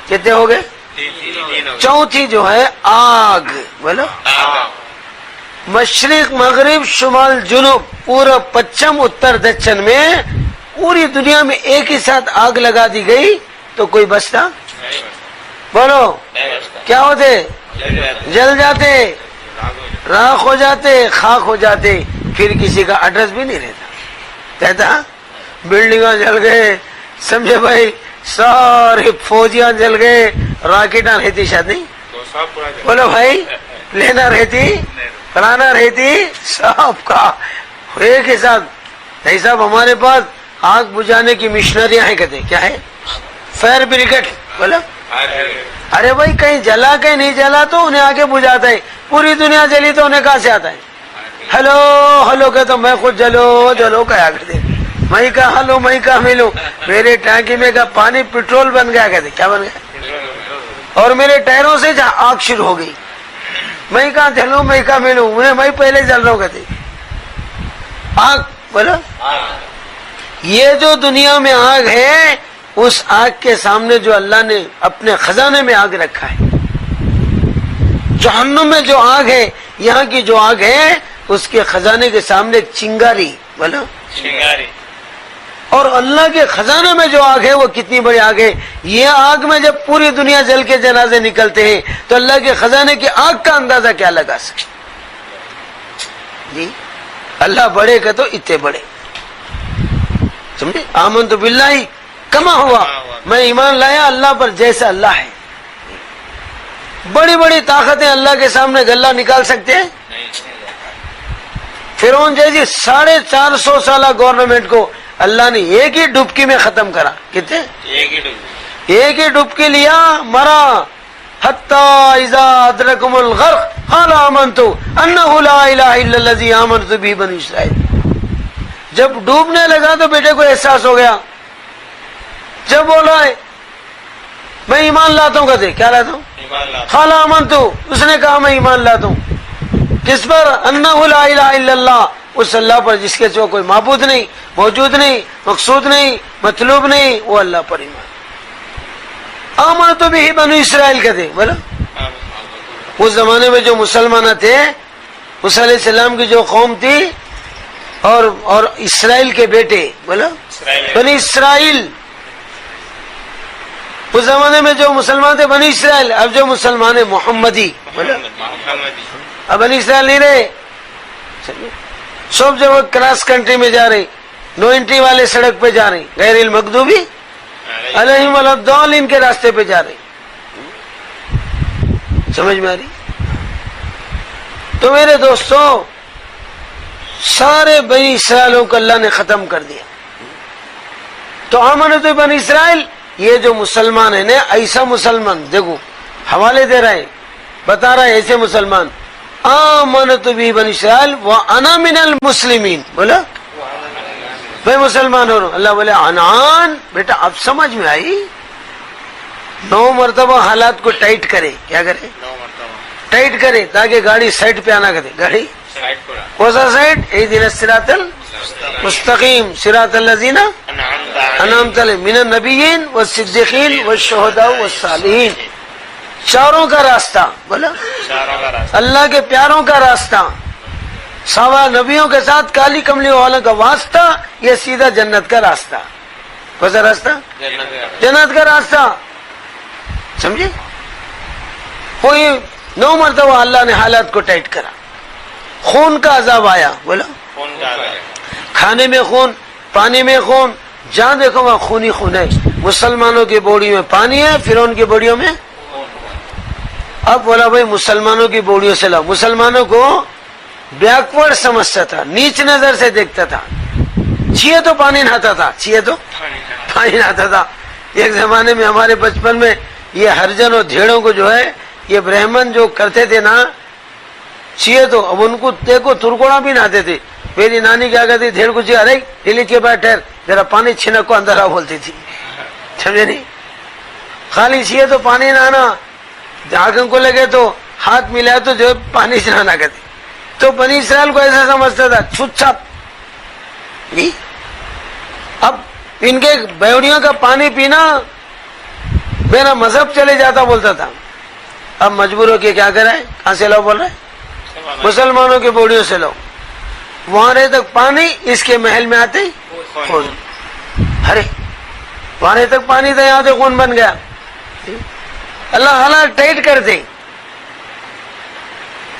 کتنے ہو گئے؟ چوتھی جو ہے آگ. بولو. مشرق مغرب شمال جنوب پورا پچھم اتر دچن میں پوری دنیا میں ایک ہی ساتھ آگ لگا دی گئی تو کوئی بچتا؟ بولو کیا ہوتے؟ جل جاتے، راکھ ہو جاتے، خاک ہو جاتے، پھر کسی کا ایڈریس بھی نہیں رہتا. کہتا بلڈنگاں جل گئے، سمجھے بھائی، سارے فوجیاں جل گئے، راکٹاں رہتی شاید نہیں. بولو بھائی، لینا رہتی، پرانا رہتی، سب کا ایک ہی ساتھ. نہیں صاحب ہمارے پاس آگ بجھانے کی مشنریاں ہیں. کہتے کیا ہے؟ Fire brigade. بولو. ارے بھائی کہیں جلا کہیں نہیں جلا تو انہیں آگے بجھاتا ہے. پوری دنیا جلی تو انہیں کہاں سے آتا ہے؟ ہلو ہلو کہتا میں خود جلو جلو کہا کرتے، میں کہا ہلو میں کہا ملوں، میرے ٹینکی میں کا پانی پیٹرول بن گیا. کہتے کیا بن گیا؟ اور میرے ٹائروں سے جہاں آگ شروع ہو گئی، میں کہا جلوں میں کہا ملوں، میں پہلے جل رہا ہوں. کہتے آگ. بولو. یہ جو دنیا میں آگ ہے اس آگ کے سامنے جو اللہ نے اپنے خزانے میں آگ رکھا ہے. جہنم میں جو آگ ہے، یہاں کی جو آگ ہے اس کے خزانے کے سامنے ایک چنگاری. بولو چنگاری. اور اللہ کے خزانے میں جو آگ ہے وہ کتنی بڑی آگ ہے. یہ آگ میں جب پوری دنیا جل کے جنازے نکلتے ہیں تو اللہ کے خزانے کی آگ کا اندازہ کیا لگا سکتے جی؟ اللہ بڑے کا تو اتنے بڑے. سمجھے؟ آمنت باللہ کما ہوا، میں ایمان لایا اللہ پر جیسا اللہ ہے. بڑی بڑی طاقتیں اللہ کے سامنے گلہ نکال سکتے ہیں؟ فرعون جیسی 450 سالہ گورنمنٹ کو اللہ نے ایک ہی ڈبکی میں ختم کرا. کتنے؟ ایک ہی ڈبکی لیا، مرا. حتی اذا ادرکم الغرق قال آمنت انہ لا الہ الا الذی آمنت بہ بنی اسرائیل. جب ڈوبنے لگا تو بیٹے کو احساس ہو گیا. جب بولا ہے میں ایمان لاتا ہوں، کہتے کیا لاتا ہوں؟ قال آمنت. اس نے کہا میں ایمان لاتا ہوں. کس پر؟ انہ لا الہ الا اللہ، اس اللہ پر جس کے سوا کوئی معبود نہیں، موجود نہیں، مقصود نہیں، مطلوب نہیں، وہ اللہ پر ایمان. آمنت بہ بنی اسرائیل کہتے. بولا. اس زمانے میں جو مسلمان تھے، موسیٰ علیہ السلام کی جو قوم تھی اور اسرائیل کے بیٹے، بولا بنی اسرائیل. اس زمانے میں جو مسلمان تھے بنی اسرائیل. اب جو مسلمان ہیں محمدی، بولا اب بنی اسرائیل نہیں رہے. سب جگہ کراس کنٹری میں جا رہے، نو انٹری والے سڑک پہ جا رہے، غیر المغضوبی علیہم ولا الضالین کے راستے پہ جا رہے. سمجھ میں آ رہی؟ تو میرے دوستو سارے بنی اسرائیلوں کو اللہ نے ختم کر دیا. تو آمنت بنی اسرائیل، یہ جو مسلمان ہے نا، ایسا مسلمان دیکھو حوالے دے رہے ہیں، بتا رہا ہے ایسے مسلمان. آمنت بہ بنی اسرائیل وانا من المسلمین. بولا میں مسلمان ہو رہا ہوں. اللہ بولے عنان بیٹا اب سمجھ میں آئی. 9 مرتبہ حالات کو ٹائٹ کرے. کیا کرے؟ 9 مرتبہ ٹائٹ کرے تاکہ گاڑی سائڈ پہ آنا کرے. گاڑی سائڈ پورا کون سا سائڈ؟ اہدنا الصراط المستقیم صراط الذین انعمت علیہم من النبیین والصدیقین والشہداء والصالحین. چاروں کا راستہ بولا چاروں کا راستہ اللہ کے پیاروں کا راستہ. سوا نبیوں کے ساتھ کالی کملی والوں کا واسطہ. یہ سیدھا جنت کا راستہ. کون سا راستہ؟ جنت کا راستہ. جنت کا راستہ. سمجھے؟ کوئی 9 مرتبہ اللہ نے حالات کو ٹائٹ کرا. خون کا عذاب آیا. بولا خون کا عذاب. کھانے میں خون، پانی میں خون، جہاں دیکھو وہاں خون ہی خون ہے. مسلمانوں کی بوڑی میں پانی ہے، فرعون کی بوڑیوں میں. اب بولا بھائی مسلمانوں کی بوڑیوں سے لاؤ. مسلمانوں کو بیکورڈ سمجھتا تھا، نیچ نظر سے دیکھتا تھا. چیئے تو پانی نہاتا تھا، چیئے تو پانی نہاتا تھا. ایک زمانے میں ہمارے بچپن میں یہ ہرجن اور دھیڑوں کو جو ہے یہ برہمن جو کرتے تھے نا چیئے تو اب ان کو دیکھو ترکوڑا بھی نہاتے تھے. میری نانی کیا کہتی دھیڑ کو چیئے ارے ڈیلی کے بعد ٹھہر ذرا پانی چھنک کو اندر آ بولتی تھی. سمجھے نہیں؟ خالی چیئے تو پانی نہانا، آنکھوں کو لگے تو ہاتھ ملا تو جو پانی سے نہانا کرتے. تو بنی اسرائیل کو ایسا سمجھتا تھا چھت چھپ. اب ان کے بیوڑیوں کا پانی پینا میرا مذہب چلے جاتا بولتا تھا. اب مجبور ہو کے کیا کرے؟ کہاں سے لاؤ بول رہے؟ مسلمانوں کے بوڑیوں سے لاؤ. وہاں رہے تک پانی، اس کے محل میں آتے خون. ارے وہاں رہے تک پانی تھا، یہاں سے خون بن گیا. اللہ حالات ٹائٹ کر دے.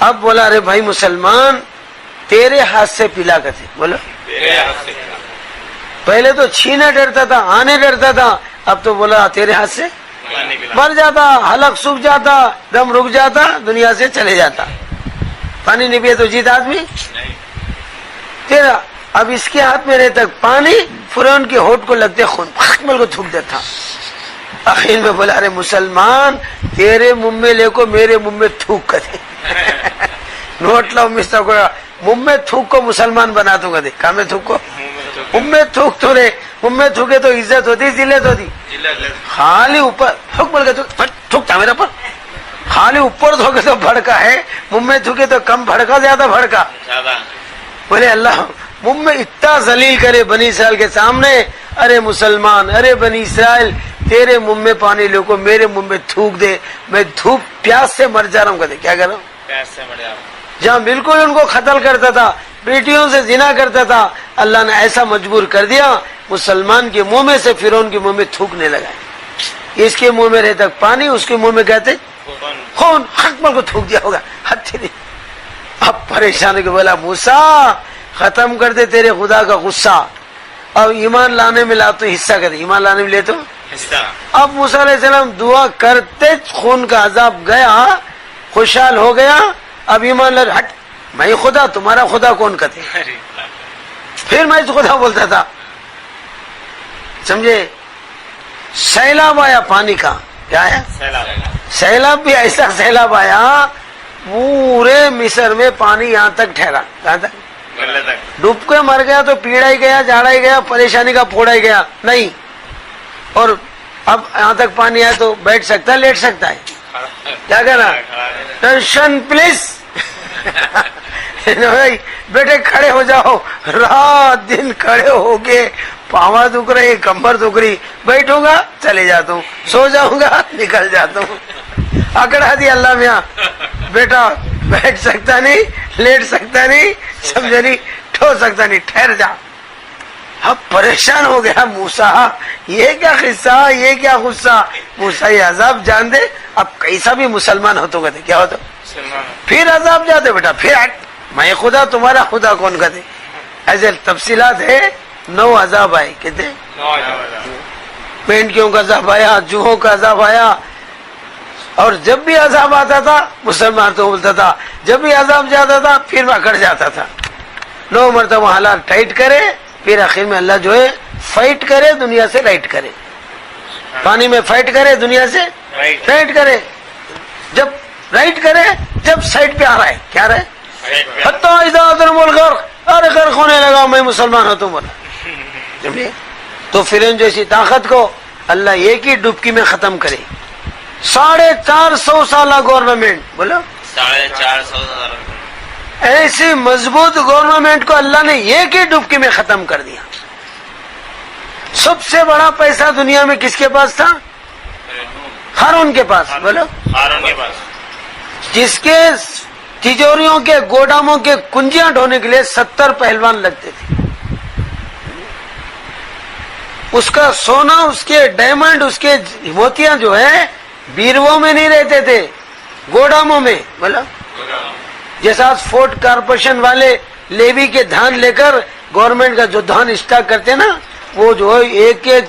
اب بولا ارے بھائی مسلمان تیرے ہاتھ سے پلا کرتے. بولو تیرے ہاتھ سے پہلے تو چھینے ڈرتا تھا، آنے ڈرتا تھا. اب تو بولا تیرے ہاتھ سے پانی پلا. مر جاتا، حلق سوکھ جاتا، دم رک جاتا، دنیا سے چلے جاتا. پانی نہیں پیے تو جیتا آدمی نہیں. تیرا. اب اس کے ہاتھ میں رہتا پانی، فرعون کے ہونٹ کو لگتے خون، مل کو تھوک دیتا. آخر میں بولا ارے مسلمان تیرے منہ میں لے کو میرے منہ میں تھوک کرے. نوٹ لاؤ مسٹر کو منہ میں تھوک کو مسلمان بنا دوں گا. دے کہاں میں تھوک کو منہ میں تھوک تو رے. منہ میں تھوکے تو عزت ہوتی، ذلت ہوتی. خالی اوپر تھوک بول کے تھوکتا میرے پر. خالی اوپر تھوکے تو بھڑکا ہے، منہ میں تھوکے تو کم بھڑکا، زیادہ بھڑکا. بولے اللہ منہ میں اتنا ذلیل کرے بنی اسرائیل کے سامنے. ارے مسلمان، ارے بنی اسرائیل تیرے منہ میں پانی لے کو میرے منہ میں تھوک دے، میں دھوپ پیاس سے مر جا رہا ہوں. کہتے کیا کر رہا ہوں؟ پیاس سے مر جا رہا ہوں. جہاں بالکل ان کو قتل کرتا تھا، بیٹیوں سے زنا کرتا تھا، اللہ نے ایسا مجبور کر دیا مسلمان کے منہ میں سے فرعون کے منہ میں تھوکنے لگا. اس کے منہ میں رہتا پانی، اس کے منہ میں کہتے خون. حکمل کو تھوک دیا ہوگا. اب پریشان کے بولا موسیٰ ختم کر دے تیرے خدا کا غصہ. اب ایمان لانے میں لا تو حصہ کر دے، ایمان لانے میں لے تو حصہ. اب موسیٰ علیہ السلام دعا کرتے خون کا عذاب گیا، خوشحال ہو گیا. اب ایمان لا ہٹ میں خدا، تمہارا خدا کون کہتے؟ پھر میں خدا بولتا تھا. سمجھے؟ سیلاب آیا پانی کا. کیا ہے؟ سیلاب بھی ایسا سیلاب آیا پورے مصر میں پانی یہاں تک ٹھہرا. کہاں تک؟ ڈوب کے مر گیا تو پیڑا ہی گیا، جاڑا ہی گیا، پریشانی کا پھوڑا ہی گیا نہیں. اور اب یہاں تک پانی آئے تو بیٹھ سکتا ہے، لیٹ سکتا ہے. کیا کہنا؟ Tension please. بیٹے کھڑے ہو جاؤ. رات دن کھڑے ہو کے پاوا دکھ رہے، کمر دکھ رہی، بیٹھوں گا چلے جاتا ہوں، سو جاؤں گا نکل جاتا ہوں. اکڑا دیا اللہ میاں. بیٹا بیٹھ سکتا نہیں، لیٹ سکتا نہیں، سمجھے نہیں، ٹھو سکتا نہیں، ٹھہر جا. اب پریشان ہو گیا موسیٰ، یہ کیا قصہ، یہ کیا غصہ. موسیٰ یہ عذاب جان دے. اب کیسا بھی مسلمان ہو تو کہتے کیا ہوتا، پھر عذاب جاتے بیٹا، پھر میں خدا، تمہارا خدا کون کہتے. ایسے تفصیلات ہے. 9 عذاب آئے. کہتے مینڈکیوں کا عذاب آیا، جوہوں کا عذاب آیا. اور جب بھی عذاب آتا تھا مسلمان تو بولتا تھا، جب بھی عذاب جاتا تھا پھر اکڑ جاتا تھا. 9 مرتبہ حالات ٹائٹ کرے، پھر آخر میں اللہ جو ہے فائٹ کرے، دنیا سے رائٹ کرے. پانی میں فائٹ کرے، دنیا سے رائٹ کرے. جب رائٹ کرے، جب سائڈ پہ آ رہا ہے، کیا رہا ہے؟ حتی اذا ادرم الغرق، ارے غرق ہونے لگا میں مسلمان ہوں. تم بولا سمجھے؟ تو فرعون جیسی طاقت کو اللہ ایک ہی ڈبکی میں ختم کرے. 450 سالہ گورنمنٹ، بولو 450 ایسی مضبوط گورنمنٹ کو اللہ نے ایک ہی ڈبکی میں ختم کر دیا. سب سے بڑا پیسہ دنیا میں کس کے پاس تھا؟ قارون کے پاس. بولو قارون کے پاس، جس کے تجوریوں کے گوداموں کے کنجیاں ڈھونے کے لیے 70 پہلوان لگتے تھے. اس کا سونا، اس کے ڈائمنڈ، اس کے موتیاں جو ہے بیرووں میں نہیں رہتے تھے، گوداموں میں. بولا جیسا آج فورٹ کارپوریشن والے لیوی کے دھان لے کر گورنمنٹ کا جو دھان اسٹاک کرتے نا، وہ جو ہے ایک ایک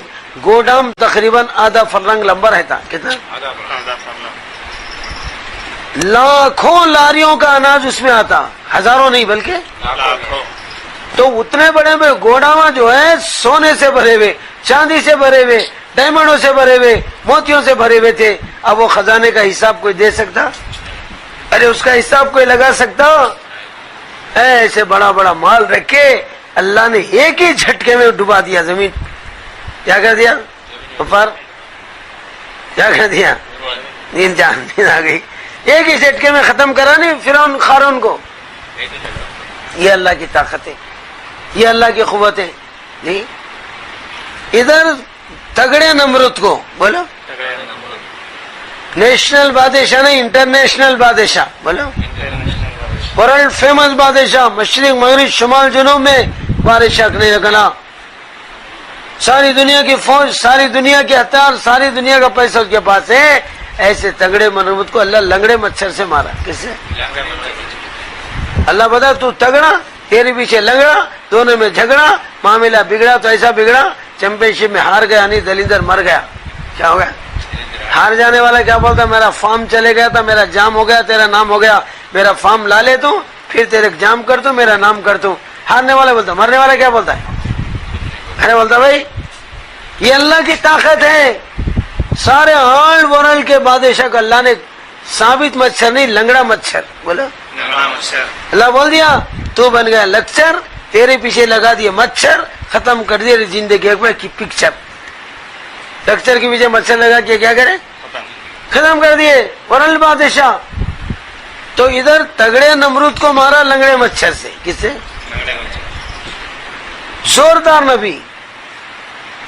گودام تقریباً آدھا فرنگ لمبا رہتا. کتنا؟ لاکھوں لاریوں کا اناج اس میں آتا، ہزاروں نہیں بلکہ لاکھوں. تو اتنے بڑے بڑے گوداما جو ہے سونے سے بھرے ہوئے، چاندی سے بھرے ہوئے، ڈائمنڈوں سے بھرے ہوئے، موتیوں سے بھرے ہوئے تھے. اب وہ خزانے کا حساب کوئی دے سکتا؟ ارے اس کا حساب کوئی لگا سکتا؟ ایسے بڑا بڑا مال رکھ کے اللہ نے ایک ہی جھٹکے میں ڈبا دیا زمین. کیا کر دیا؟ اوپر کیا کر دیا؟ نیند آ گئی. ایک ہی جھٹکے میں ختم کرا نہیں فرعون قارون کو. یہ اللہ کی طاقت ہے، یہ اللہ کی قوت ہے. جی ادھر تگڑے نمرود کو، بولو نیشنل بادشاہ نہیں، انٹرنیشنل بادشاہ. بولو ورلڈ فیمس بادشاہ، مشرق مغرب شمال جنوب میں بادشاہ نے لگنا. ساری دنیا کی فوج، ساری دنیا کے ہتھیار، ساری دنیا کا پیسہ اس کے پاس ہے. ایسے تگڑے منوت کو اللہ لنگڑے مچھر سے مارا. کس سے؟ اللہ بتا تو تگڑا، تیرے پیچھے لنگڑا، دونوں میں جھگڑا، معاملہ بگڑا تو ایسا بگڑا چیمپئن شپ میں ہار گیا، نہیں دلیندر مر گیا. کیا ہو گیا؟ ہار جانے والا کیا بولتا؟ میرا فارم چلے گیا تھا، میرا جام ہو گیا، تیرا نام ہو گیا، میرا فارم لا لے تو پھر تیرے جام کر تو میرا نام کر تو. ہارنے والا بولتا. مرنے والا کیا بولتا ہے؟ ارے بولتا بھائی یہ اللہ کی طاقت ہے. سارے آل ورلڈ کے بادشاہ کو اللہ نے ثابت مچھر نہیں لنگڑا مچھر، بولو اللہ بول دیا تو بن گیا لیکچر، تیرے پیچھے لگا دیا مچھر، ختم کر دیا زندگی کی پکچر. لیکچر کے پیچھے مچھر لگا کے کیا کرے؟ ختم کر دیے ورلڈ بادشاہ. تو ادھر تگڑے نمرود کو مارا لنگڑے مچھر سے. کس سے؟ زوردار نبی.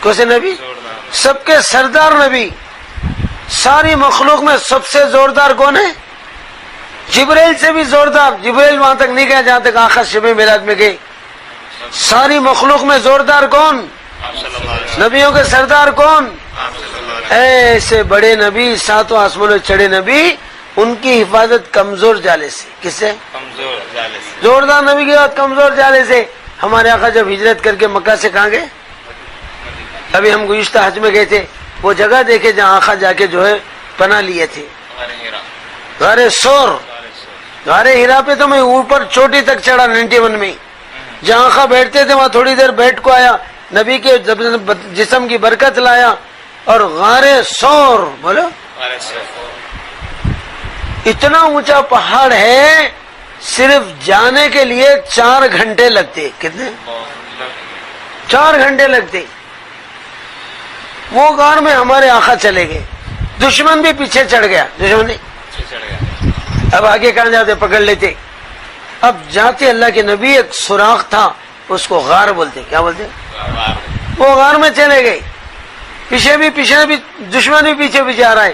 کون سے نبی؟ سب کے سردار نبی. ساری مخلوق میں سب سے زوردار کون ہے؟ جبریل سے بھی زوردار. جبریل وہاں تک نہیں گیا جہاں تک آقا شب معراج میں گئے. ساری مخلوق میں زوردار کون؟ نبیوں کے سردار کون؟ ایسے بڑے نبی، ساتوں آسمانوں چڑھے نبی، ان کی حفاظت کمزور جالے سے. کس سے؟ کمزور جالے سے. زوردار نبی کی بات کمزور جالے سے. ہمارے آقا جب ہجرت کر کے مکہ سے کہاں گئے؟ ابھی ہم گزشتہ حج میں گئے تھے، وہ جگہ دیکھے جہاں آقا جا کے جو ہے پناہ لیے تھے. غار سور، غار ہیرا پہ تو میں اوپر چوٹی تک چڑھا 91 میں. جہاں آقا بیٹھتے تھے وہاں تھوڑی دیر بیٹھ کو آیا، نبی کے جسم کی برکت لایا. اور غار سور، بولو اتنا اونچا پہاڑ ہے، صرف جانے کے لیے 4 گھنٹے لگتے. کتنے؟ 4 گھنٹے لگتے. وہ غار میں ہمارے آقا چلے گئے، دشمن بھی پیچھے چڑھ گیا. دشمن نہیں، اب آگے کہاں جاتے؟ پکڑ لیتے. اب جاتے اللہ کے نبی، ایک سوراخ تھا اس کو غار بولتے. کیا بولتے؟ وہ غار میں چلے گئے. پیچھے بھی دشمن بھی پیچھے آ رہا ہے.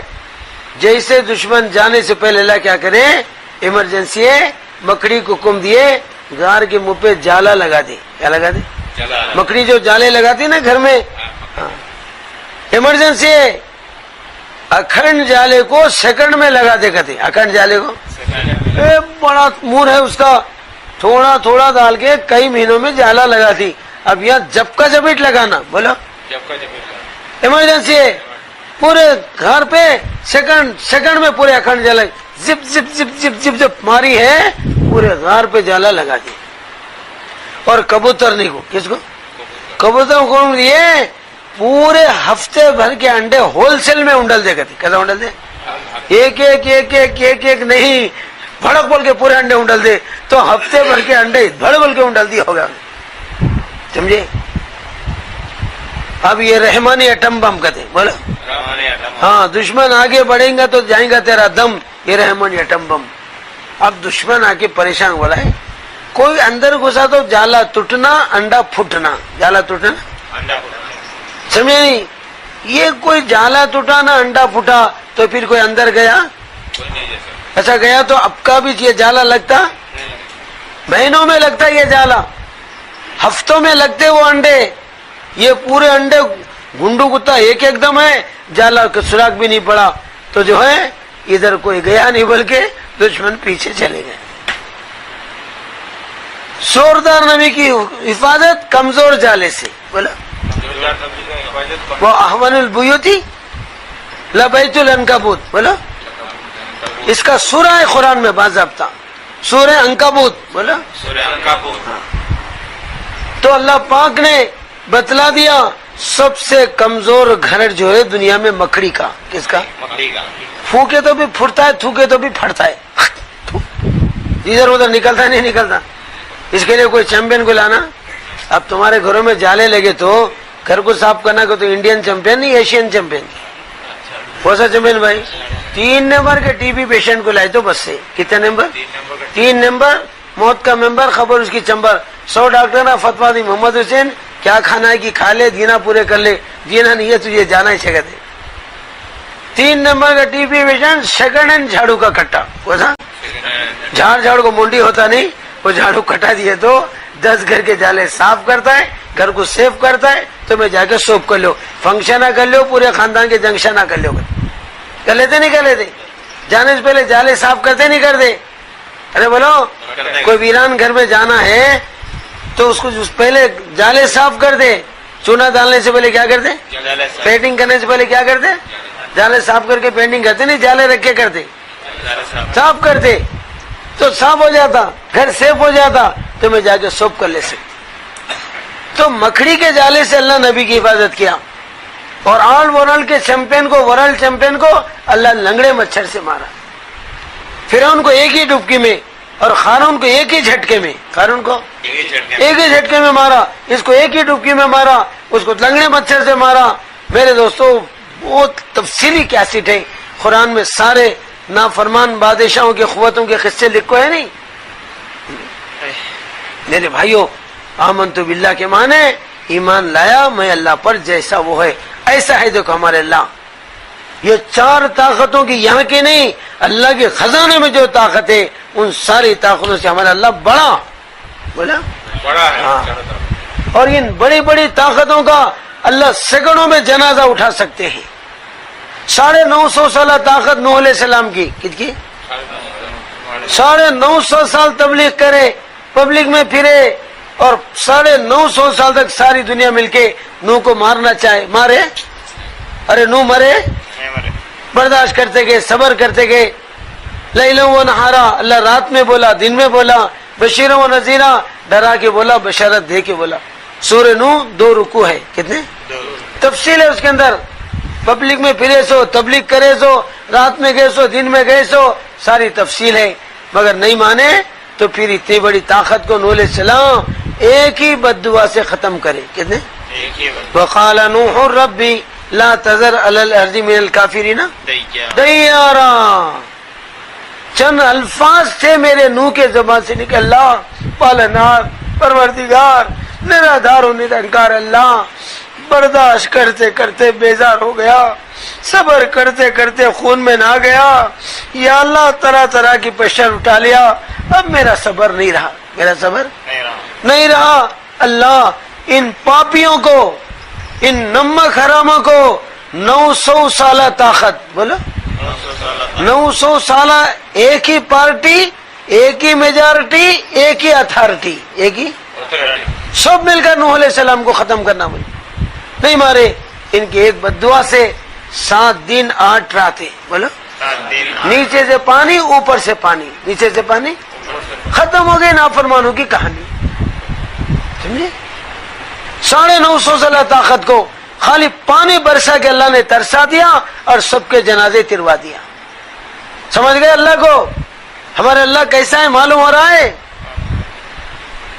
جیسے دشمن جانے سے پہلے اللہ کیا کرے؟ ایمرجنسی ہے، مکڑی کو حکم دیے غار کے منہ پہ جالا لگا دے. کیا لگا دے؟ مکڑی جو جالے لگاتی نا گھر میں، ایمرجنسی ہے. اکھنڈ جالے کو سیکنڈ میں لگا دے. کہتے اکھنڈ جالے کو بڑا مور ہے اس کا، تھوڑا تھوڑا ڈال کے کئی مہینوں میں جالا لگاتی. اب یہاں جب کا جبٹ لگانا، بولو ایمرجنسی ہے. پورے گھر پہ سیکنڈ میں پورے اکھنڈ جالا زپ زپ زپ زپ زپ زپ ماری ہے، پورے غار پہ جالا لگا دی. اور کبوتر نہیں کو، کس کو؟ کبوتر کو دیے پورے ہفتے بھر کے انڈے ہول سیل میں انڈل دے. کرتے کیسا انڈل دے؟ ایک ایک ایک ایک ایک ایک نہیں، بھڑک بول کے پورے انڈے انڈل دے. تو ہفتے بھر کے انڈے بھڑ بول کے انڈل دی ہوگا. سمجھے؟ اب یہ رحمانی ایٹم بم کہتے بولو. رحمانی ایٹم. ہاں دشمن آگے بڑھیں گا تو جائیں گا تیرا دم. یہ رحمانی ایٹم بم. اب دشمن آ کے پریشان ہو رہا ہے. کوئی اندر گھسا تو جالا ٹوٹنا انڈا پھٹنا. جالا ٹوٹنا انڈا پھوٹنا. سمجھے نہیں. یہ کوئی جالا ٹوٹا نہ انڈا پھٹا تو پھر کوئی اندر گیا کوئی نہیں جیسا. ایسا گیا تو اب کا بھی یہ جالا لگتا. مہینوں میں لگتا یہ جالا, ہفتوں میں لگتے وہ انڈے. یہ پورے انڈے گنڈو کتا ایک ایک دم ہے, جالا کا سراغ بھی نہیں پڑا تو جو ہے ادھر کوئی گیا نہیں بلکہ دشمن پیچھے چلے گئے. زوردار نبی کی حفاظت کمزور جالے سے. بولا وہ احون البیوتی لبیت العنکبوت. بولا اس کا سورہ ہے قرآن میں باضابطہ, سورہ عنکبوت. بولا سورہ عنکبوت. تو اللہ پاک نے بتلا دیا سب سے کمزور گھر جو ہے دنیا میں مکڑی کا. کس کا؟ مکڑی کا. پھونکے تو بھی پھٹتا ہے, تھوکے تو بھی پھٹتا ہے, ادھر ادھر نکلتا نہیں نکلتا. اس کے لیے کوئی چیمپئن کو لانا. اب تمہارے گھروں میں جالے لگے تو گھر کو صاف کرنا کو تو انڈین چیمپئن نہیں ایشین چیمپئن. کون سا چیمپئن بھائی؟ 3 نمبر کے ٹی بی پیشنٹ کو لائے تو بس سے. کتنے نمبر؟ 3 نمبر. موت کا ممبر, خبر اس کی چمبر. 100 ڈاکٹر نے فتوا دی محمد حسین کیا کھانا ہے کہ کھا لے, دینا پورے کر لے, دینا نہیں ہے تجھے جانا ہی شگت ہے. 3 نمبر کا T B patient second hand جھاڑو کا کٹا. کیسا؟ جھاڑ کو منڈی ہوتا نہیں, وہ جھاڑو کٹا دیے تو 10 گھر کے جالے صاف کرتا ہے, گھر کو سیف کرتا ہے. تو میں جا کے سوپ کر لو, فنکشن نہ کر لو, پورے خاندان کے جنکشن نہ کر لو. کر لیتے نہیں کر لیتے؟ جانے سے پہلے جالے صاف کرتے نہیں کرتے؟ ارے بولو, کوئی ویران گھر میں جانا ہے تو اس کو پہلے جالے صاف کر دے. چونا ڈالنے سے پہلے کیا کرتے؟ پینٹنگ کرنے سے پہلے کیا کرتے؟ جالے صاف کر کے پینٹنگ کرتے, نہیں جالے رکھ کے کرتے, صاف کرتے تو صاف ہو جاتا, گھر سیف ہو جاتا. تو میں جا کے سوپ کر لے سکتا. تو مکڑی کے جالے سے اللہ نبی کی حفاظت کیا. اور آل ورلڈ کے چیمپئن کو, ورلڈ چیمپئن کو اللہ لنگڑے مچھر سے مارا. فرعون کو ایک ہی ڈبکی میں اور قارون کو ایک ہی جھٹکے میں. قارون کو ایک ہی جھٹکے میں مارا, اس کو ایک ہی ڈبکی میں مارا, اس کو لنگڑے مچھر سے مارا. میرے دوستو وہ تفصیلی کیسٹ ہے قرآن میں, سارے نافرمان بادشاہوں کی قوتوں کے قصے لکھو ہے نہیں. میرے بھائیوں, آمنت باللہ کے معنی ایمان لایا میں اللہ پر, جیسا وہ ہے ایسا ہے. دیکھو ہمارے اللہ, یہ 4 طاقتوں کی یہاں کی نہیں, اللہ کے خزانے میں جو طاقت ہے ان ساری طاقتوں سے ہمارا اللہ بڑا. بولا بڑا ہے. ہاں. اور ان بڑی بڑی طاقتوں کا اللہ سیکنڈوں میں جنازہ اٹھا سکتے ہیں. 950 سالہ طاقت نوح علیہ السلام کی. کتنی؟ 950 سال تبلیغ کرے, پبلک میں پھرے, اور 950 سال تک ساری دنیا مل کے نوح کو مارنا چاہے, مارے؟ ارے نوح مرے؟ برداشت کرتے گئے, صبر کرتے گئے. لیلا و نہارا, اللہ رات میں بولا, دن میں بولا. بشیر و نذیرہ, ڈرا کے بولا, بشارت دے کے بولا. سورہ نوح 2 رکوع ہے. کتنے؟ تفصیل ہے اس کے اندر. پبلک میں پھرے سو, تبلیغ کرے سو, رات میں گئے سو, دن میں گئے سو, ساری تفصیل ہے. مگر نہیں مانے تو پھر اتنی بڑی طاقت کو نوح علیہ السلام ایک ہی بددعا سے ختم کرے. کتنے؟ وقال نوح ربی لا تذر علی الارض من الکافرین دیارا. چند الفاظ تھے میرے نوح کے زبان سے نکل, اللہ پالنار, پروردگار, نرادار و نرنکار اللہ. برداشت کرتے کرتے بیزار ہو گیا, صبر کرتے کرتے خون میں نہ گیا. یا اللہ طرح طرح کی پریشر اٹھا لیا, اب میرا صبر نہیں رہا, میرا صبر نہیں رہا. اللہ ان پاپیوں کو, ان نمک حراموں کو 900 سالہ طاقت. بولو 900 سالہ ایک ہی پارٹی, ایک ہی میجارٹی, ایک ہی اتھارٹی, ایک ہی, سب مل کر نوح علیہ السلام کو ختم کرنا. بولے نہیں مارے. ان کی ایک بددعا سے 7 دن 8 راتیں. بولو نیچے سے پانی, اوپر سے پانی, نیچے سے پانی, ختم ہو گئی نافرمانوں کی کہانی. سمجھے؟ 950 سالہ طاقت کو خالی پانی برسا کے اللہ نے ترسا دیا اور سب کے جنازے تروا دیا. سمجھ گئے اللہ کو؟ ہمارے اللہ کیسا ہے معلوم ہو رہا ہے.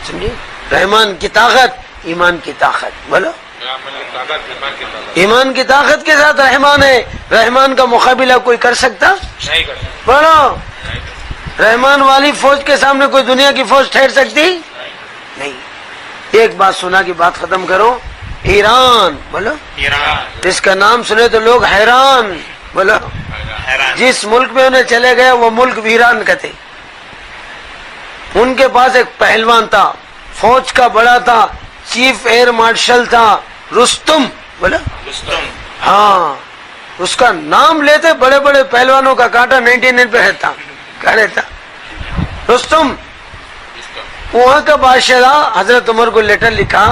سمجھے؟ رحمان کی طاقت, ایمان کی طاقت. بولو ایمان کی طاقت کے ساتھ رحمان ہے. رحمان کا مقابلہ کوئی کر سکتا؟ نہیں کرتا. بولو. رحمان والی فوج کے سامنے کوئی دنیا کی فوج ٹھہر سکتی نہیں. ایک بات سنا کی بات ختم کرو. ایران بولو. ایران جس کا نام سنے تو لوگ حیران. بولو. حیران. جس ملک میں انہیں چلے گئے وہ ملک ویران کہتے. ان کے پاس ایک پہلوان تھا, فوج کا بڑا تھا, چیف ایئر مارشل تھا, رستم. بولا. رستم. ہاں, اس کا نام لیتے بڑے بڑے پہلوانوں کا کانٹا 99 پہ رہتا. کیا رہتا؟ رستم. وہاں کا بادشاہ حضرت عمر کو لیٹر لکھا,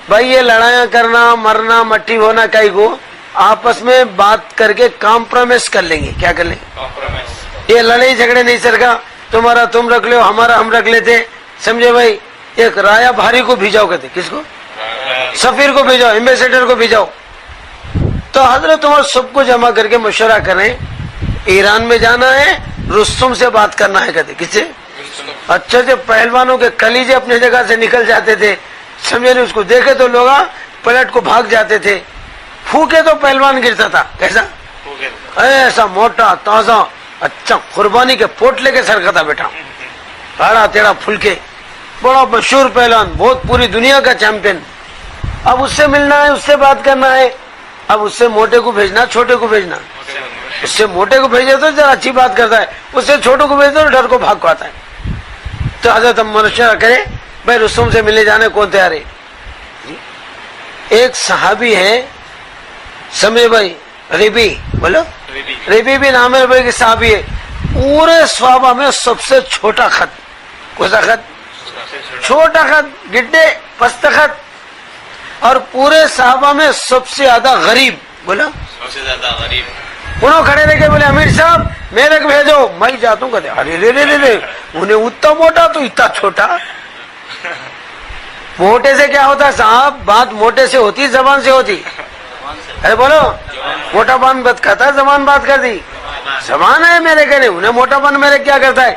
بھائی یہ لڑائیاں کرنا, مرنا, مٹی ہونا کئی کو آپس میں بات کر کے کمپرومائز کر لیں گے. کیا کر لیں گے؟ یہ لڑائی جھگڑے نہیں سرکا, تمہارا تم رکھ لو, ہمارا ہم رکھ لیتے. سمجھے بھائی؟ ایک رایا بھاری کو بھیجاؤ کہتے. کس کو؟ سفیر کو بھیجاؤ, ایمبیسیڈر کو بھیجاؤ. تو حضرت عمر سب کو جمع کر کے مشورہ کریں, ایران میں جانا ہے, رستم سے بات کرنا ہے کہتے. کس سے؟ اچھے سے پہلوانوں کے کلیجے اپنی جگہ سے نکل جاتے تھے. سمجھے نہیں؟ اس کو دیکھے تو لوگ پلٹ کو بھاگ جاتے تھے. پھوکے تو پہلوان گرتا تھا. کیسا؟ ایسا موٹا تازہ, اچھا قربانی کے پوٹلے کے سر کا بیٹا, ہارا تیرا پھلکے, بڑا مشہور پہلوان, بہت پوری دنیا کا چیمپئن. اب اس سے ملنا ہے, اس سے بات کرنا ہے. اب اس سے موٹے کو بھیجنا, چھوٹے کو بھیجنا. اس سے موٹے کو بھیجے تو ذرا اچھی بات کرتا ہے, اس سے چھوٹے کو بھیج دو تو ڈر کو بھاگ کو آتا ہے. تو حضرت مشورہ کرے, بھائی رستم سے ملے جانے کون تیار ہے؟ ایک صحابی ہے, سمجھے بھائی, ربی. بولو. ربی بھی نام ہے بھائی, صحابی ہے. پورے صحابہ میں سب سے چھوٹا خط. کون سا خط؟ چھوٹا خط, گڈے پست خط. اور پورے صحابہ میں سب سے زیادہ غریب. بولا. سب سے زیادہ غریب. انہوں کھڑے رہ کے بولے, امیر صاحب میرے کو بھیجو, میں جاتا ہوں. کہتے ارے لے لے لے لے, انہیں اتنا موٹا تو اتنا چھوٹا. موٹے سے کیا ہوتا صاحب؟ بات موٹے سے ہوتی, زبان سے ہوتی. ارے بولو, موٹا پن بات کہتا ہے, زبان بات کر دی. زبان ہے میرے کہنے, انہیں موٹا پن میرے کیا کرتا ہے؟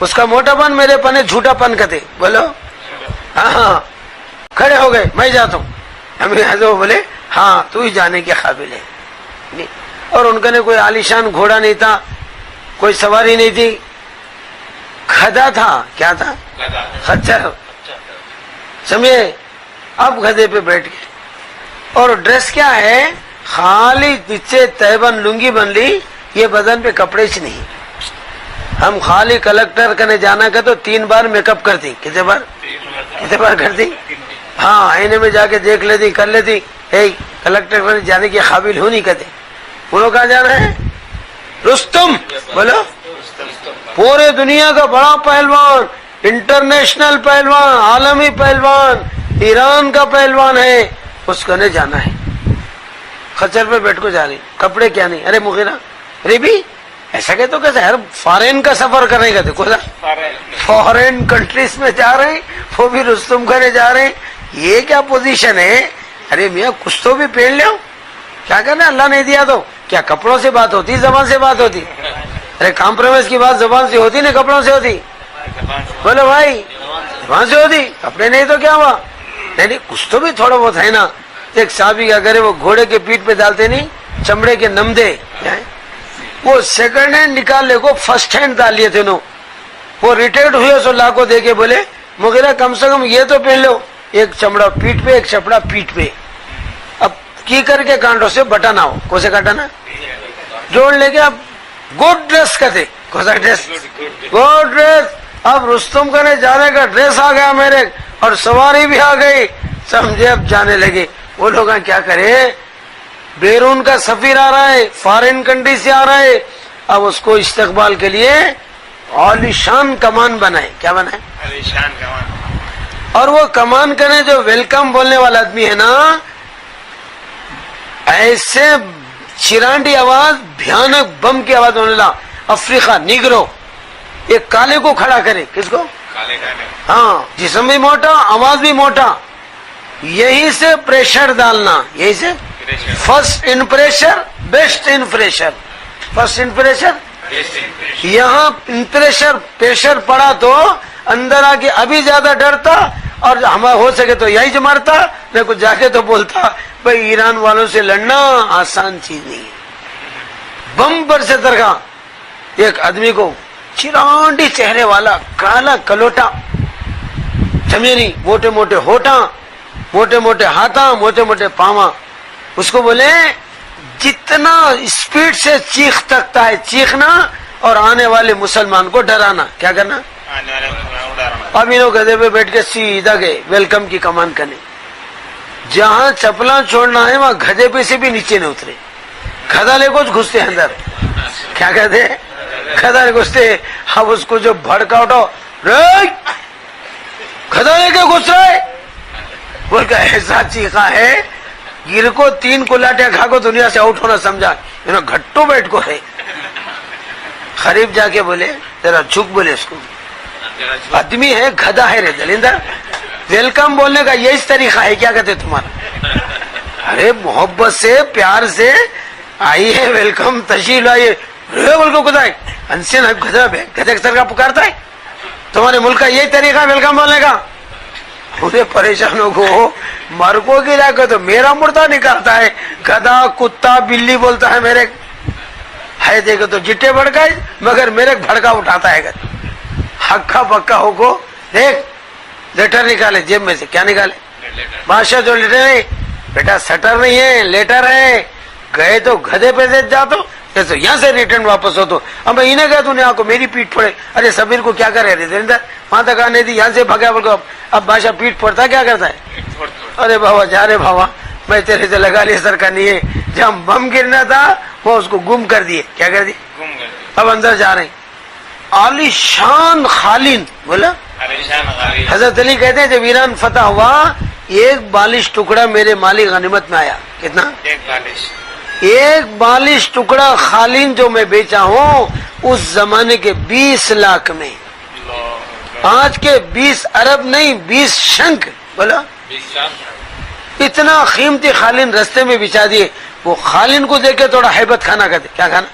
اس کا موٹا پن میرے پن جھوٹا پن کہتے. بولو. ہاں, کھڑے ہو گئے, میں جاتا ہوں. ہمیں بولے ہاں تو ہی جانے کے قابل ہے. اور ان کا نے کوئی عالیشان گھوڑا نہیں تھا, کوئی سواری نہیں تھی, گدھا تھا. کیا تھا؟ خچر. سمجھے؟ اب گدھے پہ بیٹھ گئے. اور ڈریس کیا ہے؟ خالی نیچے تہبند لنگی بن لی, یہ بدن پہ کپڑے سے نہیں. ہم خالی کلکٹر کرنے جانا کا تو 3 بار میک اپ کرتی. کتنے بار کرتی؟ ہاں, آئینے میں جا کے دیکھ لیتی, کر لیتی. کلکٹر کرنے جانے کے قابل ہو نہیں کہتے. انہوں کہاں جانا ہے؟ رستم. بولو. پورے دنیا کا بڑا پہلوان, انٹرنیشنل پہلوان, عالمی پہلوان, ایران کا پہلوان ہے, اس کو نے جانا ہے. خچر پہ بیٹھ کو جا رہی, کپڑے کیا نہیں. ارے مغیرہ, ارے بھی ایسا کہ تو کیسے ہر فارین کا سفر کرنے کا دیکھو, فارین کنٹریز میں جا رہے ہیں, وہ بھی رستم کرنے جا رہے ہیں. یہ کیا پوزیشن ہے؟ ارے میاں کچھ تو بھی پہن لو. کیا کرنا, اللہ نہیں دیا تو کیا کپڑوں سے بات ہوتی, زبان سے بات ہوتی؟ ارے کمپرومائز کی بات زبان سے ہوتی, نہیں کپڑوں سے ہوتی؟ بولو بھائی, زبان سے ہوتی, کپڑے نہیں تو کیا ہوا؟ نہیں, کچھ تو بھی تھوڑا بہت ہے نا. ایک صحابی کیا کرے, وہ گھوڑے کے پیٹ پہ ڈالتے نہیں چمڑے کے نمدے, وہ سیکنڈ ہینڈ نکال لے کو فرسٹ ہینڈ ڈال لیے تھے. وہ ریٹائرڈ ہوئے سو لا کو دے کے بولے, مغیرہ کم سے کم یہ تو پہن لو, ایک چمڑا پیٹ پہ, ایک چپڑا پیٹ پہ. اب کی کر کے کانٹوں سے بٹانا ہو, کو سے کاٹانا جوڑ لے کے. اب گڈ ڈریس کہتے. کون سا ڈریس؟ Good dress. اب رستم کرنے جانے کا ڈریس آ گیا میرے, اور سواری بھی آ گئی. سمجھے؟ اب جانے لگے. وہ لوگ کیا کرے, بیرون کا سفیر آ رہا ہے, فارن کنٹری سے آ رہا ہے. اب اس کو استقبال کے لیے عالیشان کمان بنائے. کیا بنائے؟ عالیشان کمان. اور وہ کمان کرنے جو ویلکم بولنے والا آدمی ہے نا, ایسے چرانڈی آواز, بھیانک بم کی آواز ہونے لگا. افریقہ نیگرو, ایک کالے کو کھڑا کرے. کس کو؟ ہاں, جسم بھی موٹا, آواز بھی موٹا. یہی سے پریشر ڈالنا, یہی سے first impression best impression. First impression, یہاں امپریشر پریشر پڑا تو اندر آ کے ابھی زیادہ ڈرتا, اور ہمیں ہو سکے تو یہی جو مارتا، میں کچھ جا کے تو بولتا بھائی ایران والوں سے لڑنا آسان چیز نہیں ہے. بم پر سے درگاہ ایک آدمی کو چرانڈی چہرے والا کالا کلوٹا، سمجھے نہیں، موٹے موٹے ہوٹاں، موٹے موٹے ہاتھاں، موٹے موٹے پاواں، اس کو بولے جتنا اسپیڈ سے چیخ سکتا ہے چیخنا اور آنے والے مسلمان کو ڈرانا. کیا کرنا؟ اب انہوں گدھے پہ بیٹھ کے سیدھا گئے ویلکم کی کمان کرنے. جہاں چپلا چھوڑنا ہے وہاں گدھے پہ سے بھی نیچے نہیں اترے. گدھا لے کو گھستے اندر. کیا کہتے؟ گدھا لے گھستے. اب اس کو جو بھڑکا اٹھاؤ، گدھا لے کے گھس رہا ہے، بول کا ایسا چیخا ہے گر کو 3 کلاٹیاں کھا کو دنیا سے آؤٹ ہونا سمجھا. انہوں گھٹو بیٹھ کو ہے. قریب جا کے بولے تیرا جھک، بولے اس کو آدمی ہے گدھا ہے رے دلندر، ویلکم بولنے کا یہی طریقہ ہے. کیا کہتے تمہارا؟ ارے محبت سے پیار سے آئیے، ویلکم تشریف لائیے. بول کو گدھا انسے نہ گدھا گدھے سر کا پکارتا ہے. تمہارے ملک کا یہی طریقہ ہے ویلکم بولنے کا. انہیں پریشانوں کو مرکو گرا کے تو میرا مردہ نکالتا ہے. گدھا کتا بلی بولتا ہے میرے ہے، دیکھو تو جٹے بھڑکائے مگر میرے بھڑکا اٹھاتا ہے. ہکا پکا ہو کو دیکھ لیٹر نکالے جیب میں سے. کیا نکالے؟ بادشاہ جو لیٹر ہے بیٹا سٹر نہیں ہے لیٹر ہے. گئے تو گدھے پہ سے جا تو یہاں سے ریٹرن واپس ہو تو اب میں انہیں کہا تو نے کو میری پیٹ پڑے. ارے سبیر کو کیا کرے دریندر وہاں تک آنے دی، یہاں سے بھگا بول. اب بادشاہ پیٹ پڑتا کیا کرتا ہے؟ ارے بابا جا رہے بابا میں تیرے سے لگا لی سر کا نہیں ہے. جہاں بم گرنا تھا وہ اس کو گم کر دیے. کیا کر دیے؟ اب اندر جا رہے ہیں. عالی شان خالین بولا. حضرت علی کہتے ہیں جب ایران فتح ہوا ایک بالش ٹکڑا میرے مالی غنیمت میں آیا. کتنا؟ ایک بالش ٹکڑا خالین جو میں بیچا ہوں اس زمانے کے 20 لاکھ میں. آج کے 20 ارب نہیں 20 شنک بولا. اتنا قیمتی خالین رستے میں بچا دیے. وہ خالین کو دیکھ کے تھوڑا ہیبت کھانا کہتے. کیا کھانا؟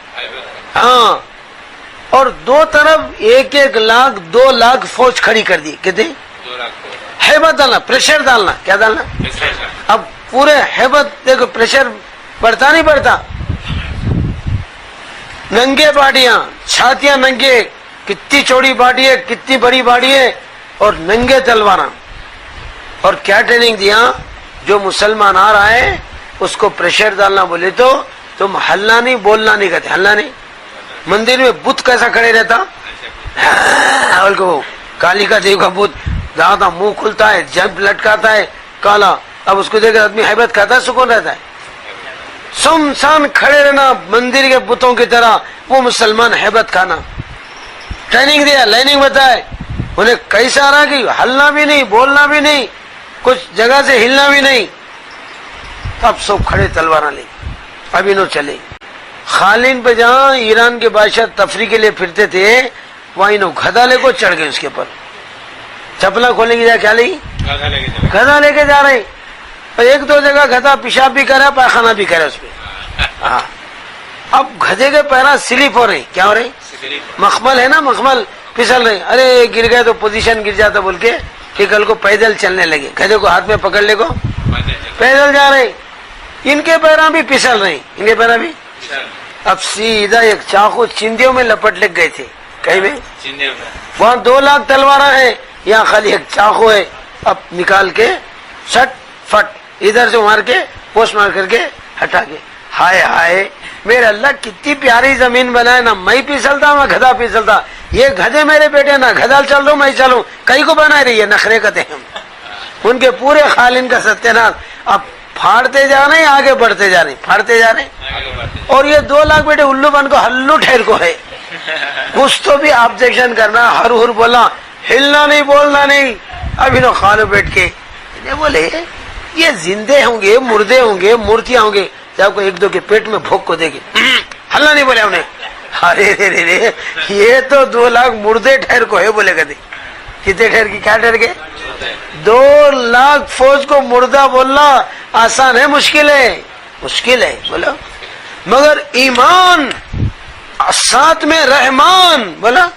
ہاں. اور دو طرف 1-1 لاکھ 2 لاکھ فوج کھڑی کر دی. کہتے ہیبت ڈالنا، پریشر ڈالنا. کیا ڈالنا؟ اب پورے ہیبت دیکھو پریشر بڑھتا نہیں بڑھتا. ننگے باڈیاں، چھاتیاں ننگے، کتنی چوڑی باڈی ہے کتنی بڑی باڈی ہے، اور ننگے تلواراں. اور کیا ٹریننگ دیا؟ جو مسلمان آ رہا ہے اس کو پریشر ڈالنا بولے تو تم ہلنا نہیں بولنا نہیں کہتے. ہلنا نہیں. مندر میں بت کیسا کھڑے رہتا؟ کالی کا دیو کا بت زیادہ منہ کھلتا ہے جب لٹکاتا ہے کالا. اب اس کو دیکھ آدمی ہیبت کھاتا ہے سکون رہتا ہے. سمسان کھڑے رہنا مندر کے بتوں کی طرح. وہ مسلمان ہیبت کھانا. ٹریننگ دیا، لائننگ بتائے انہیں کیسا رہا کہ ہلنا بھی نہیں بولنا بھی نہیں کچھ جگہ سے ہلنا بھی نہیں. اب سب کھڑے تلوار لے. اب انہوں چلے خالین پہ جہاں ایران کے بادشاہ تفریح کے لیے پھرتے تھے وہاں انہوں گدھا لے کو چڑھ گئے. اس کے اوپر چپلا کھولنے کی جگہ کیا لئی؟ گدھا لے کے جا رہے. 1-2 جگہ گدھا پیشاب بھی کرا پائخانہ بھی کرا اس پہ. ہاں. اب گدھے کے پیرا سلپ ہو رہے. کیا ہو رہے؟ مخمل ہے نا، مخمل پھسل رہے. ارے گر گئے تو پوزیشن گر جاتا بول کے کہ کل کو پیدل چلنے لگے. گدھے کو ہاتھ میں پکڑ لے کو پیدل جا رہے. ان کے پیرا بھی پھسل رہے. ان کے پیرا بھی. اب سیدھا ایک چاقو چندیوں میں لپٹ لگ گئے تھے. کہیں میں وہاں 2 لاکھ تلواریں ہیں، یہاں خالی ایک چاقو ہے. اب نکال کے سٹ فٹ ادھر سے مار کے پوسٹ مار کر کے ہٹا کے. ہائے ہائے میرے اللہ کتنی پیاری زمین بنائے. نہ میں پھسلتا نہ گدھا پھسلتا. یہ گدھے میرے بیٹے نہ گدھا چل دو میں چلوں. کئی کو بنائے رہی ہے نخرے کہتے ہیں ان کے پورے خالین کا ستیہ. اب پھاڑتے جا رہے ہیں آگے بڑھتے جا رہے ہیں پھاڑتے جا رہے ہیں. اور یہ 2 لاکھ بیٹے الو بن کو ہلو ٹھہر کو ہے. کچھ تو بھی آبجیکشن کرنا ہر ہر بولا ہلنا نہیں بولنا نہیں. اب انہوں خالو بیٹھ کے بولے یہ زندے ہوں گے مردے ہوں گے مورتیاں ہوں گے جب کو 1-2 کے پیٹ میں بھوک کو دے گے. ہلنا نہیں بولے ہم نے. ارے رے رے یہ تو 2 لاکھ مردے ٹھہر کو ہے بولے کہتے. کتنے ٹھہر کی کیا ٹھہر کے؟ 2 لاکھ فوج کو مردہ بولنا آسان ہے مشکل ہے؟ مشکل ہے بولا. مگر ایمان ساتھ میں رحمان بولا.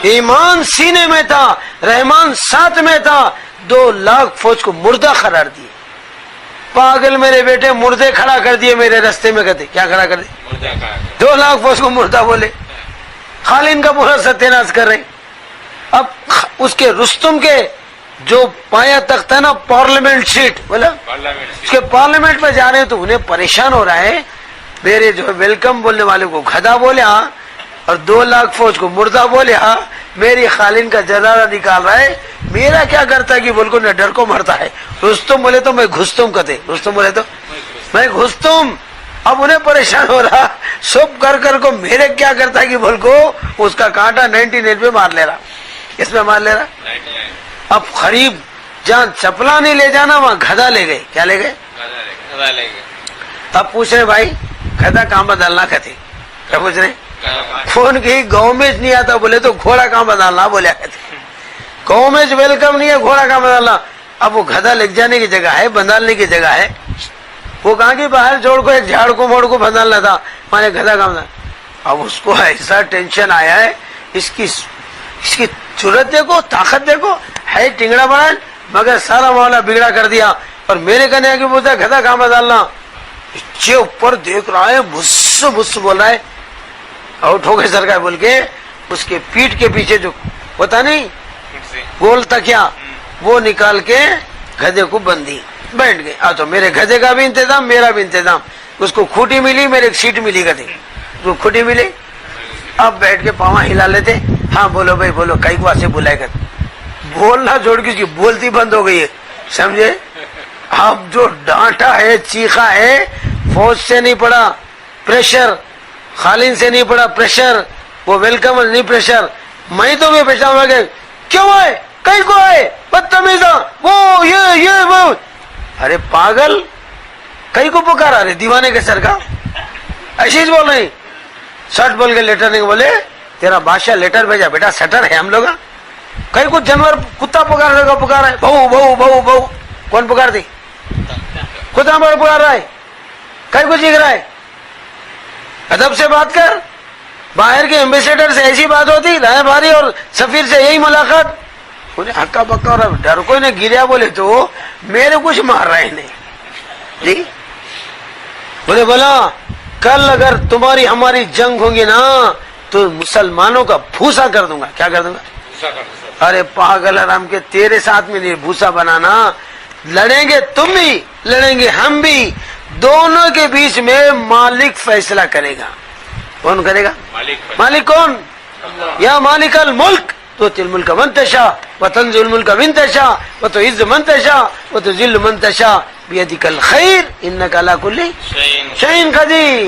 ایمان سینے میں تھا، رحمان ساتھ میں تھا، 2 لاکھ فوج کو مردہ قرار دیے. پاگل میرے بیٹے، مردے کھڑا کر دیے میرے رستے میں. کہتے کیا کھڑا کر دیے؟ 2 لاکھ فوج کو مردہ بولے. خالد کا پورا ستیہ کر رہے. اب اس کے رستم کے جو پایا تخت ہے نا، پارلیمنٹ سیٹ بولا، اس کے پارلیمنٹ میں جا رہے ہیں تو انہیں پریشان ہو رہا ہے. میرے جو ویلکم بولنے والے کو گدھا بولیا اور 2 لاکھ فوج کو مردہ بولیا. میری خالد کا جنازہ نکال رہا ہے. میرا کیا کرتا ہے کہ بول کو نہ ڈر کو مرتا ہے. رستم بولے تو میں گھستم کہتے، رستم بولے تو میں گھستم. اب انہیں پریشان ہو رہا، سب کر کو میرے کیا کرتا ہے کہ بول کو اس کا کانٹا 99 پہ مار لے رہا. اس میں مار لے رہا. اب قریب جہاں چپلا نہیں لے جانا وہاں گدھا لے گئے. کیا لے گئے؟ اب پوچھ رہے بھائی گدھا کہاں بدلنا. کہتے کیا پوچھ رہے؟ فون کی گاؤں میں نہیں آتا. بولے تو گھوڑا کہاں بدلنا. بولے گاؤں میں ویلکم نہیں ہے، گھوڑا کہاں بدلنا. اب وہ گدھا لے جانے کی جگہ ہے، بندالنے کی جگہ ہے. وہ کہاں کی باہر جوڑ کو ایک جھاڑ کو موڑ کو بدلنا تھا. مانے گدھا کہاں بدلنا. اب اس کو ایسا ٹینشن آیا ہے. اس کی ضرورت دیکھو، طاقت دیکھو، ہے ٹنگڑا بڑا مگر سارا معاملہ بگڑا کر دیا. اور میرے کہنے کی بولتا ہے گدھا کہاں بدلنا. اچھے اوپر دیکھ رہا ہے، بس بول رہا ہے. آؤٹ ہو گئے سرکار بول کے اس کے پیٹ کے پیچھے جو ہوتا نہیں گول تکیا وہ نکال کے گدھے کو بندی بیٹھ گئے. تو میرے گدھے کا بھی انتظام، میرا بھی انتظام. اس کو کھوٹی ملی، میرے ایک سیٹ ملی. گدھے کو کھوٹی ملی. اب بیٹھ کے پاواں ہلا لیتے. ہاں بولو بھائی بولو. کئی کو سے بلائے گا بولنا چھوڑ کے بولتی بند ہو گئی ہے. سمجھے؟ اب جو ڈانٹا ہے، چیخا ہے، فوج سے نہیں پڑا پریشر، خالد سے نہیں پڑا پریشر، وہ ویلکم نہیں پریشر. میں تو بھی پریشان ہو گئے. کیوں آئے؟ کئی کو آئے؟ بدتمیزا وہ یہ وہ. ارے پاگل، کئی کو پکارا رہے دیوانے کے سر کا. ایسے ہی بول رہے. سٹ بول کے لیٹر نہیں بولے تیرا بادشاہ لیٹر بھیجا. بیٹا سٹر ہے ہم لوگ. کئی کو جانور کتا پکار رہے گا، پکارا ہے بہو بہو بہو بہو. کون پکار دی؟ کتا پکار رہا ہے. کئی کو چیخ رہا ہے. ادب سے بات کر. باہر کے ایمبیسیڈر سے ایسی بات ہوتی، رائے بھاری اور سفیر سے یہی ملاقات. انہیں ہکا بکا اور ڈر کو انہیں گریا. بولے تو میرے کچھ مار رہے نہیں جی. بولے بولا کل اگر تمہاری ہماری جنگ ہوگی نا تو مسلمانوں کا بھوسا کر دوں گا. کیا کر دوں گا؟ ارے پاگل حرام کے تیرے ساتھ میں نہیں بھوسا بنانا. لڑیں گے تم بھی، لڑیں گے ہم بھی. دونوں کے بیچ میں مالک فیصلہ کرے گا. کون کرے گا؟ مالک کون؟ یا مالک الملک تو تل ملک من تشاء وتنزع الملک من تشاء وتعز من تشاء وتذل من تشاء بیدک الخیر انک علی کل شیء قدیر.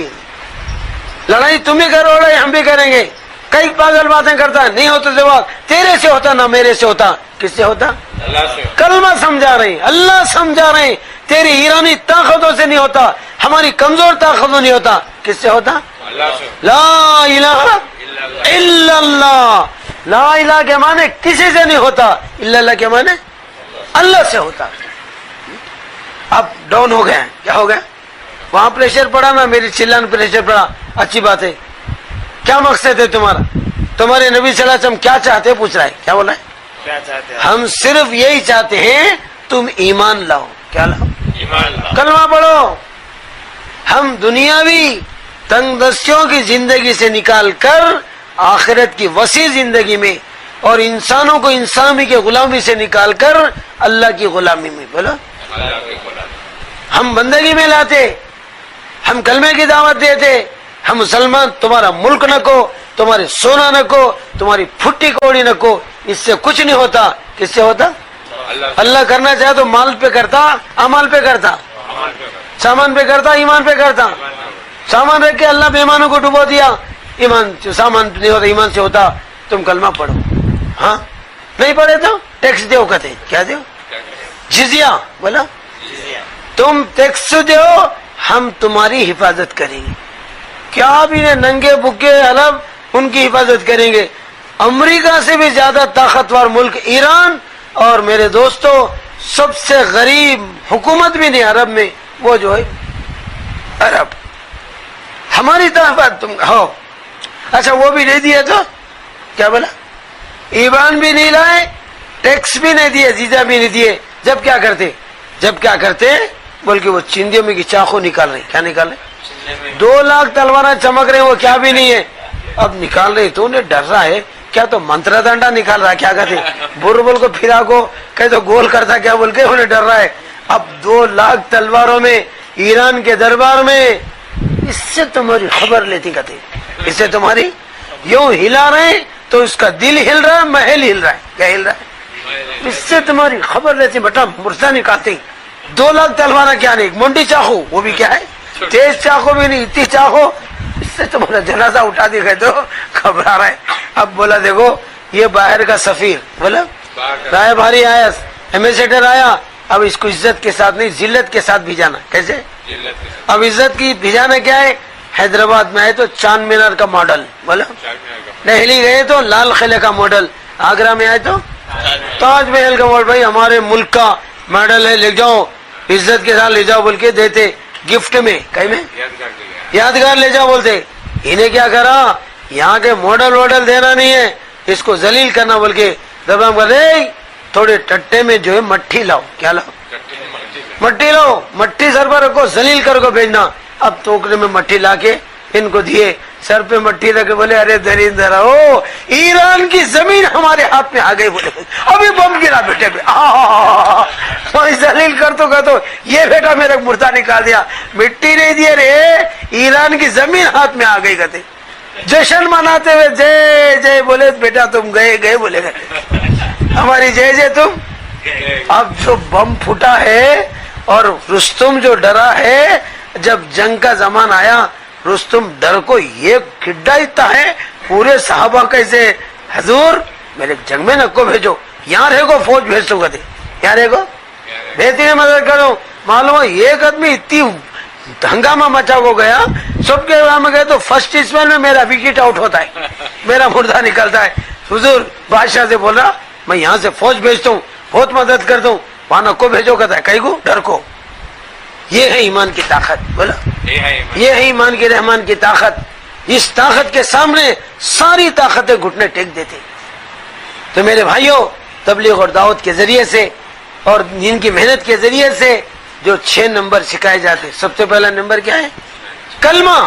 لڑائی تم ہی کرو، لڑائی ہم بھی کریں گے. کئی پاگل باتیں کرتا ہے، نہیں ہوتا جواب. تیرے سے ہوتا نہ میرے سے ہوتا. کس سے ہوتا؟ اللہ سے. کلمہ سمجھا رہے ہیں، اللہ سمجھا رہے ہیں. تیری ایرانی طاقتوں سے نہیں ہوتا، ہماری کمزور طاقتوں نہیں ہوتا. کس سے ہوتا؟ اللہ سے. لا الہ الا اللہ. لا الہ کے معنی کسی سے نہیں ہوتا، الا اللہ کے معنی اللہ سے ہوتا. اب ڈاؤن ہو گئے. کیا ہو گیا؟ وہاں پریشر پڑا نا، میری چلان پریشر پڑا. اچھی بات ہے. کیا مقصد ہے تمہارا؟ تمہارے نبی صلی اللہ علیہ وسلم کیا چاہتے پوچھ رہا ہے. کیا بولا ہے؟ کیا چاہتے ہیں؟ ہم صرف یہی چاہتے ہیں تم ایمان لاؤ. کیا لاؤ؟ ایمان لاؤ. کلمہ پڑھو. ہم دنیاوی تنگ دستیوں کی زندگی سے نکال کر آخرت کی وسیع زندگی میں اور انسانوں کو انسانی کی غلامی سے نکال کر اللہ کی غلامی میں. بولو ہم بندگی میں لاتے، ہم کلمے کی دعوت دیتے. ہم مسلمان تمہارا ملک نہ کو، تمہارے سونا نہ کو، تمہاری پھٹی کوڑی نہ کو. اس سے کچھ نہیں ہوتا. کس سے ہوتا؟ اللہ کرنا چاہے تو مال پہ کرتا، امال پہ کرتا، سامان پہ کرتا، ایمان پہ کرتا. سامان رکھ کے اللہ بیمانوں کو ڈبو دیا. ایمان سامان نہیں ہوتا، ایمان سے ہوتا. تم کلمہ پڑھو. ہاں نہیں پڑھے تو ٹیکس دو. کہتے کیا دو؟ جزیہ. بولا تم ٹیکس دو، ہم تمہاری حفاظت کریں گے. کیا بھی ننگے بکے عرب ان کی حفاظت کریں گے. امریکہ سے بھی زیادہ طاقتور ملک ایران، اور میرے دوستو سب سے غریب حکومت بھی نہیں عرب میں، وہ جو ہے عرب. ہماری طرف تم ہو. اچھا وہ بھی دے دیا کیا بولا؟ ایمان بھی نہیں لائے، ٹیکس بھی نہیں دیے، جزیہ بھی نہیں دیے، جب کیا کرتے بول کے وہ چندیوں میں کی چاقو نکال رہے. کیا نکال رہے؟ 2 لاکھ تلواریں چمک رہے، وہ کیا بھی نہیں ہے، اب نکال رہے. تو انہیں ڈر رہا ہے کیا، تو منتر ڈنڈا نکال رہا ہے، کیا کہتے بر بول کو پھرا کو کہ تو گول کرتا کیا بول کے انہیں ڈر رہا ہے. اب 2 لاکھ تلواروں میں ایران کے دربار میں، اس سے تمہاری خبر لیتی کہتے، اس سے تمہاری یوں ہلا رہے ہیں تو اس کا دل ہل رہا ہے، محل ہل رہا ہے. کیا ہل رہا ہے؟ اس سے تمہاری خبر لیتی، بیٹا مردہ نکالتے. 2 لاکھ تلواریں کیا نہیں، منڈی چاقو، وہ بھی کیا ہے، تیز چاقو بھی نہیں، اتنی چاقو، اس سے تمہارا جنازہ اٹھا دی گئے تو گھبرا رہا ہے. اب بولا دیکھو یہ باہر کا سفیر، بولا رائے بھاری آیا، ایمبیسیڈر آیا، اب اس کو عزت کے ساتھ نہیں ذلت کے ساتھ بھیجانا. کیسے؟ اب عزت کی بھیجانا کیا ہے، حیدرآباد میں آئے تو چاند مینار کا ماڈل، بولا دہلی گئے تو لال قلعہ کا ماڈل، آگرہ میں آئے تو تاج محل کا ماڈل. بھائی ہمارے ملک کا ماڈل ہے، لے جاؤ عزت کے ساتھ لے جاؤ بول کے دیتے گفٹ میں، کہیں میں یادگار لے جاؤ بولتے. انہیں کیا کرا، یہاں کے ماڈل دینا نہیں ہے، اس کو ذلیل کرنا بول کے دبام کر رہے. تھوڑے ٹٹے میں جو ہے مٹھی لاؤ. کیا لاؤ؟ مٹی لاؤ، مٹی سر پر رکھو، ذلیل کر کو بھیجنا. اب ٹوکرے میں مٹی لا کے ان کو دیے، سر پہ مٹی رکھے، بولے ارے درندر او ایران کی زمین ہمارے ہاتھ میں آ گئی. بولے ابھی بم گرا بیٹے پہ، ذلیل کر تو کہ تو یہ بیٹا میرا مردہ نکال دیا، مٹی نہیں دیے رے، ایران کی زمین ہاتھ میں آ گئی. کہتے جشن مناتے ہوئے جے جے بولے، بیٹا تم گئے بولے گا ہماری جے جے تم. اب جو بم پھوٹا ہے اور رستم جو ڈرا ہے، جب جنگ کا زمان آیا رستم ڈر کو یہ کھڈا اتنا ہے، پورے صحابہ کیسے حضور میرے جنگ میں نہ کو بھیجو، یہاں رہے کو فوج بھیج تو کہتے، یہاں رہے کو بہترین مدد کرو. معلوم ایک آدمی اتنی ہنگامہ مچا ہو گیا، سب کے میں گئے تو فرسٹ اسپیل میں میرا وکٹ آؤٹ ہوتا ہے، میرا مردہ نکلتا ہے. حضور بادشاہ سے بول رہا میں یہاں سے فوج بھیجتا ہوں، بہت مدد کرتا ہوں، وہاں نہ کو بھیجو کہتا ہے، کہیں کو ڈر کو. یہ ہے ایمان کی طاقت. بولا یہ ہے ایمان کی رحمان کی طاقت. اس طاقت کے سامنے ساری طاقتیں گھٹنے ٹیک دیتے. تو میرے بھائیوں، تبلیغ اور دعوت کے ذریعے سے اور ان کی محنت کے ذریعے سے جو 6 نمبر سکھائے جاتے، سب سے پہلا نمبر کیا ہے؟ کلمہ.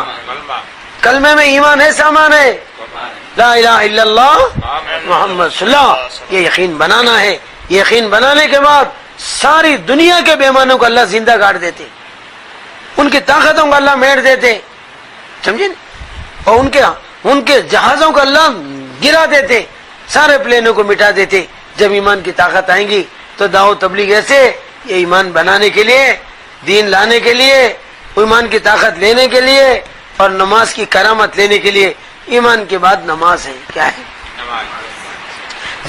کلمے میں ایمان ہے، سامان ہے، لا الہ الا اللہ محمد صلی اللہ. یہ یقین بنانا ہے. یقین بنانے کے بعد ساری دنیا کے بیمانوں کو اللہ زندہ گاڑ دیتے، ان کی طاقتوں کو اللہ میڑ دیتے، سمجھے، اور ان کے جہازوں کو اللہ گرا دیتے، سارے پلینوں کو مٹا دیتے. جب ایمان کی طاقت آئیں گی تو دعوت تبلیغ ایسے، یہ ایمان بنانے کے لیے، دین لانے کے لیے، ایمان کی طاقت لینے کے لیے اور نماز کی کرامت لینے کے لیے. ایمان کے بعد نماز ہے. کیا ہے؟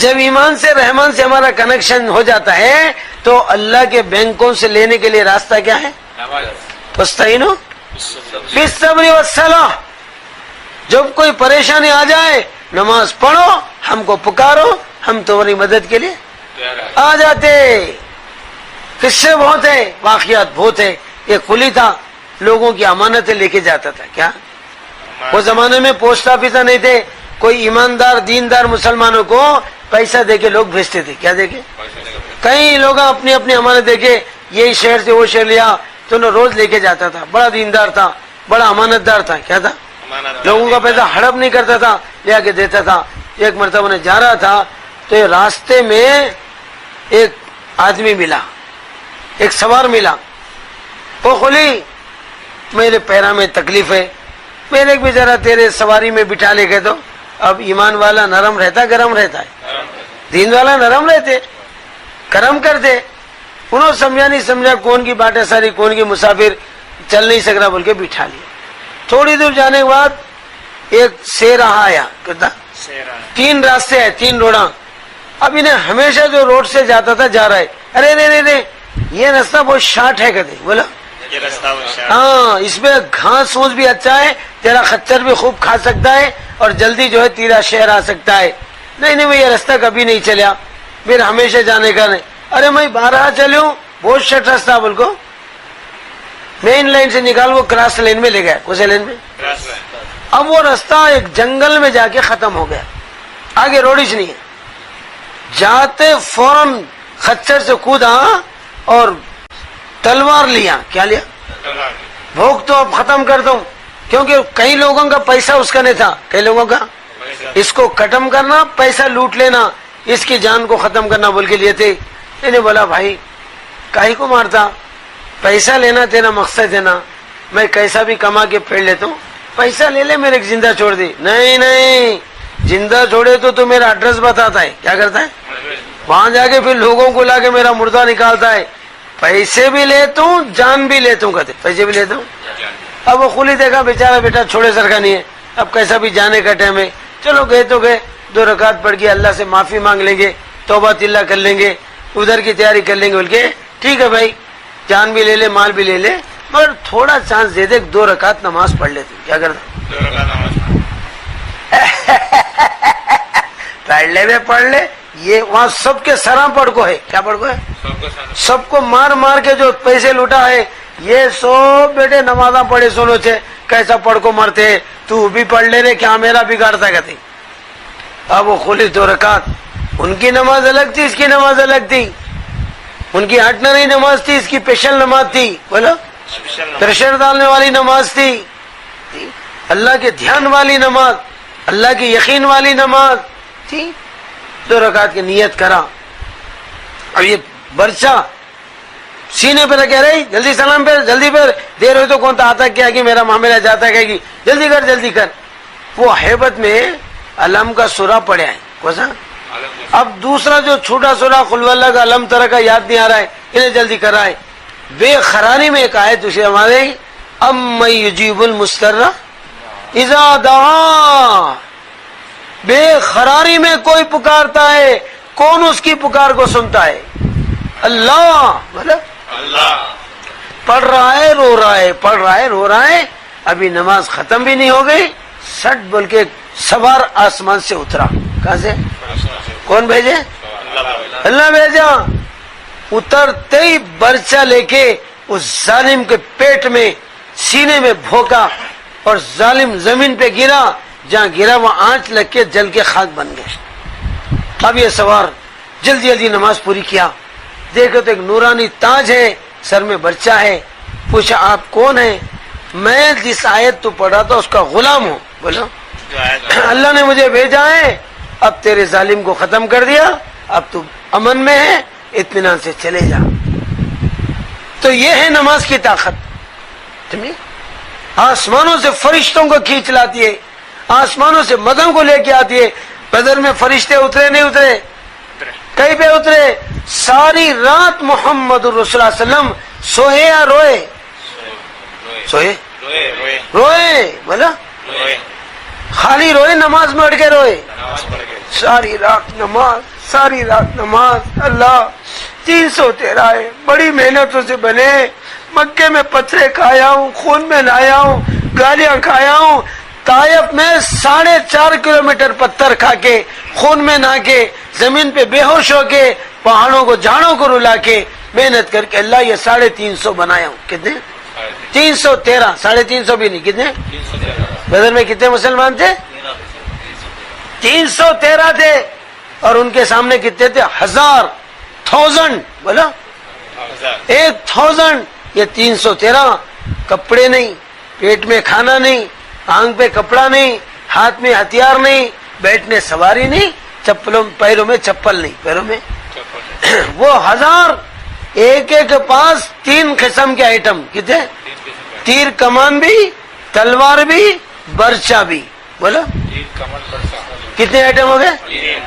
جب ایمان سے رحمان سے ہمارا کنیکشن ہو جاتا ہے تو اللہ کے بینکوں سے لینے کے لیے راستہ کیا ہے؟ فاستعینوا بالصبر والصلاۃ. جب کوئی پریشانی آ جائے نماز پڑھو، ہم کو پکارو، ہم تمہاری مدد کے لیے آ جاتے. قصے بہت ہیں، واقعات بہت ہیں. ایک قلی تھا، لوگوں کی امانتیں لے کے جاتا تھا. کیا وہ زمانے میں پوسٹ آفس نہیں تھے، کوئی ایماندار دیندار مسلمانوں کو پیسہ دے کے لوگ بھیجتے تھے. کیا دے کے؟ کئی لوگ اپنی اپنی امانت دے کے یہی شہر سے وہ شہر لیا تو انہوں روز لے کے جاتا تھا. بڑا دیندار تھا، بڑا امانت دار تھا. کیا تھا؟ لوگوں کا پیسہ ہڑپ نہیں کرتا تھا، لے کے دیتا تھا. ایک مرتبہ نے جا رہا تھا تو یہ راستے میں ایک آدمی ملا، ایک سوار ملا. وہ خلی میرے پیرا میں تکلیف ہے، میرے بھی ذرا تیرے سواری میں بٹھا لے گئے. تو اب ایمان والا نرم رہتا گرم رہتا ہے، دین والا نرم رہتے کرم کرتے. انہوں سمجھا نہیں سمجھا، کون کی بات ہے ساری، کون کی مسافر چل نہیں سک رہا بول کے بٹھا لیا. تھوڑی دور جانے کے بعد ایک سیرا آیا، کہتا 3 راستے ہیں، 3 روڑاں. اب انہیں ہمیشہ جو روڈ سے جاتا تھا جا رہا ہے. ارے نہیں یہ راستہ بہت شارٹ ہے. کہتے بولا ہاں اس میں گھاس سوس بھی اچھا ہے، تیرا خچر بھی خوب کھا سکتا ہے اور جلدی جو ہے تیرا شہر آ سکتا ہے. نہیں میں یہ راستہ کبھی نہیں چلیا، پھر ہمیشہ جانے کا نہیں. ارے میں 12 چلوں، بہت شارٹ راستہ بول کو مین لائن سے نکال، وہ کراس لائن میں لے گیا. کون سے لائن میں؟ اب وہ راستہ ایک جنگل میں جا کے ختم ہو گیا. آگے روڑیش نہیں ہے. جاتے فوراً خچر سے کودا اور تلوار لیا. کیا لیا؟ بھوک تو اب ختم کر دوں، کیونکہ کئی لوگوں کا پیسہ اس کا نہیں تھا، کئی لوگوں کا. اس کو ختم کرنا، پیسہ لوٹ لینا، اس کی جان کو ختم کرنا بول کے لیے تھے. انہیں بولا بھائی کاہی کو مارتا، پیسہ لینا تیرا مقصد ہے نا، میں کیسا بھی کما کے پھیڑ لیتا ہوں، پیسہ لے لے، میرے زندہ چھوڑ دی. نہیں، زندہ چھوڑے تو میرا ایڈریس بتاتا ہے. کیا کرتا ہے؟ وہاں جا کے پھر لوگوں کو لا کے میرا مردہ نکالتا ہے. پیسے بھی لیتا ہوں، جان بھی لیتا ہوں. کہتے پیسے بھی لیتا ہوں. اب وہ خلی دیکھا بیچارہ بیٹا چھوڑے سر کا نہیں ہے، اب کیسا بھی جانے کا ٹائم ہے، چلو گئے تو گئے. 2 رکعت پڑھ کے اللہ سے معافی مانگ لیں گے، توبہ تلہ کر لیں گے، ادھر کی تیاری کر لیں گے. بول کے ٹھیک ہے بھائی، جان بھی لے لے، مال بھی لے لے، مگر تھوڑا چانس دے دے، 2 رکعت نماز پڑھ لیتے. کیا کرتا؟ پڑھ لے پڑھ لے. یہ وہاں سب کے سراں پڑھ کو ہے. کیا پڑھ کو ہے؟ سب کو مار مار کے جو پیسے لوٹا ہے، یہ سب بیٹے نمازاں پڑھے سنو چھے، کیسا پڑھ کو مرتے ہیں، تو بھی پڑھ لے رے، کیا میرا بگاڑتا کہتے. اب وہ خلی 2 رکعت، ان کی نماز الگ تھی، اس کی نماز الگ تھی. ان کی ہٹنا نہیں نماز تھی، اس کی پیشل نماز تھی. بولو، پریشر ڈالنے والی نماز تھی، اللہ کے دھیان والی نماز، اللہ کی یقین والی نماز تھی. 2 رکعت کی نیت کرا. اب یہ برچہ سینے پہ رکھے رہی، جلدی سلام پہ، جلدی پہ، دیر ہوئی تو کون تھا آتا کیا کہ میرا معاملہ جاتا کہے گی جلدی کر جلدی کر. وہ ہیبت میں علم کا سورہ پڑھے ہیں. کوسا؟ اب دوسرا جو چھوٹا سورہ قل اللہ کا علم طرح کا یاد نہیں آ رہا ہے، انہیں جلدی کر رہا ہے. بے خرانی میں ایک آیت اسے ہمارے ام یجیب المستر اذا دعا، بے خراری میں کوئی پکارتا ہے، کون اس کی پکار کو سنتا ہے؟ اللہ. بولے اللہ. پڑھ رہا ہے رو رہا ہے، پڑھ رہا ہے رو رہا ہے. ابھی نماز ختم بھی نہیں ہو گئی، سٹ بول کے سوار آسمان سے اترا. کہاں سے؟ کون بھیجے؟ اللہ بھیجا. اترتے ہی برچہ لے کے اس ظالم کے پیٹ میں سینے میں بھوکا اور ظالم زمین پہ گرا. جہاں گرا وہ آنچ لگ کے جل کے خاک بن گئے. اب یہ سوار جلدی جلدی نماز پوری کیا. دیکھو تو ایک نورانی تاج ہے، سر میں برچہ ہے. پوچھا آپ کون ہیں؟ میں جس آیت تو پڑھا تھا اس کا غلام ہوں. بولو اللہ نے مجھے بھیجا ہے، اب تیرے ظالم کو ختم کر دیا، اب تو امن میں ہے، اطمینان سے چلے جا. تو یہ ہے نماز کی طاقت. آسمانوں سے فرشتوں کو کھینچ لاتی ہے، آسمانوں سے مدن کو لے کے آتی ہے. بدر میں فرشتے اترے نہیں اترے؟ کہیں پہ اترے. ساری رات محمد الرسول اللہ علیہ وسلم سوئے یا روئے؟ سوئے روئے. بولا خالی روئے، نماز میں اٹھ کے روئے. ساری رات نماز، ساری رات نماز. اللہ 313 ہے، بڑی محنتوں سے بنے. مکے میں پتھرے کھایا ہوں، خون میں نہایا ہوں، گالیاں کھایا ہوں. طائف میں 4.5 کلومیٹر پتھر کھا کے، خون میں نہا کے، زمین پہ بے ہوش ہو کے، پہاڑوں کو جھاڑوں کو رلا کے محنت کر کے اللہ یہ 350 بنایا ہوں. کتنے؟ 313. 350 بھی نہیں. کتنے؟ بدر میں کتنے مسلمان تھے؟ 313 تھے. اور ان کے سامنے کتنے تھے؟ 1000. بولا 1000. یہ 313. کپڑے نہیں، پیٹ میں کھانا نہیں، آنکھ پہ کپڑا نہیں، ہاتھ میں ہتھیار نہیں، بیٹھنے سواری نہیں، چپلوں پیروں میں چپل نہیں، پیروں میں وہ 1000. ایک کے پاس 3 قسم کے آئٹم. کتنے؟ تیر کمان بھی، تلوار بھی، برچہ بھی. بولو کتنے آئٹم ہو گئے؟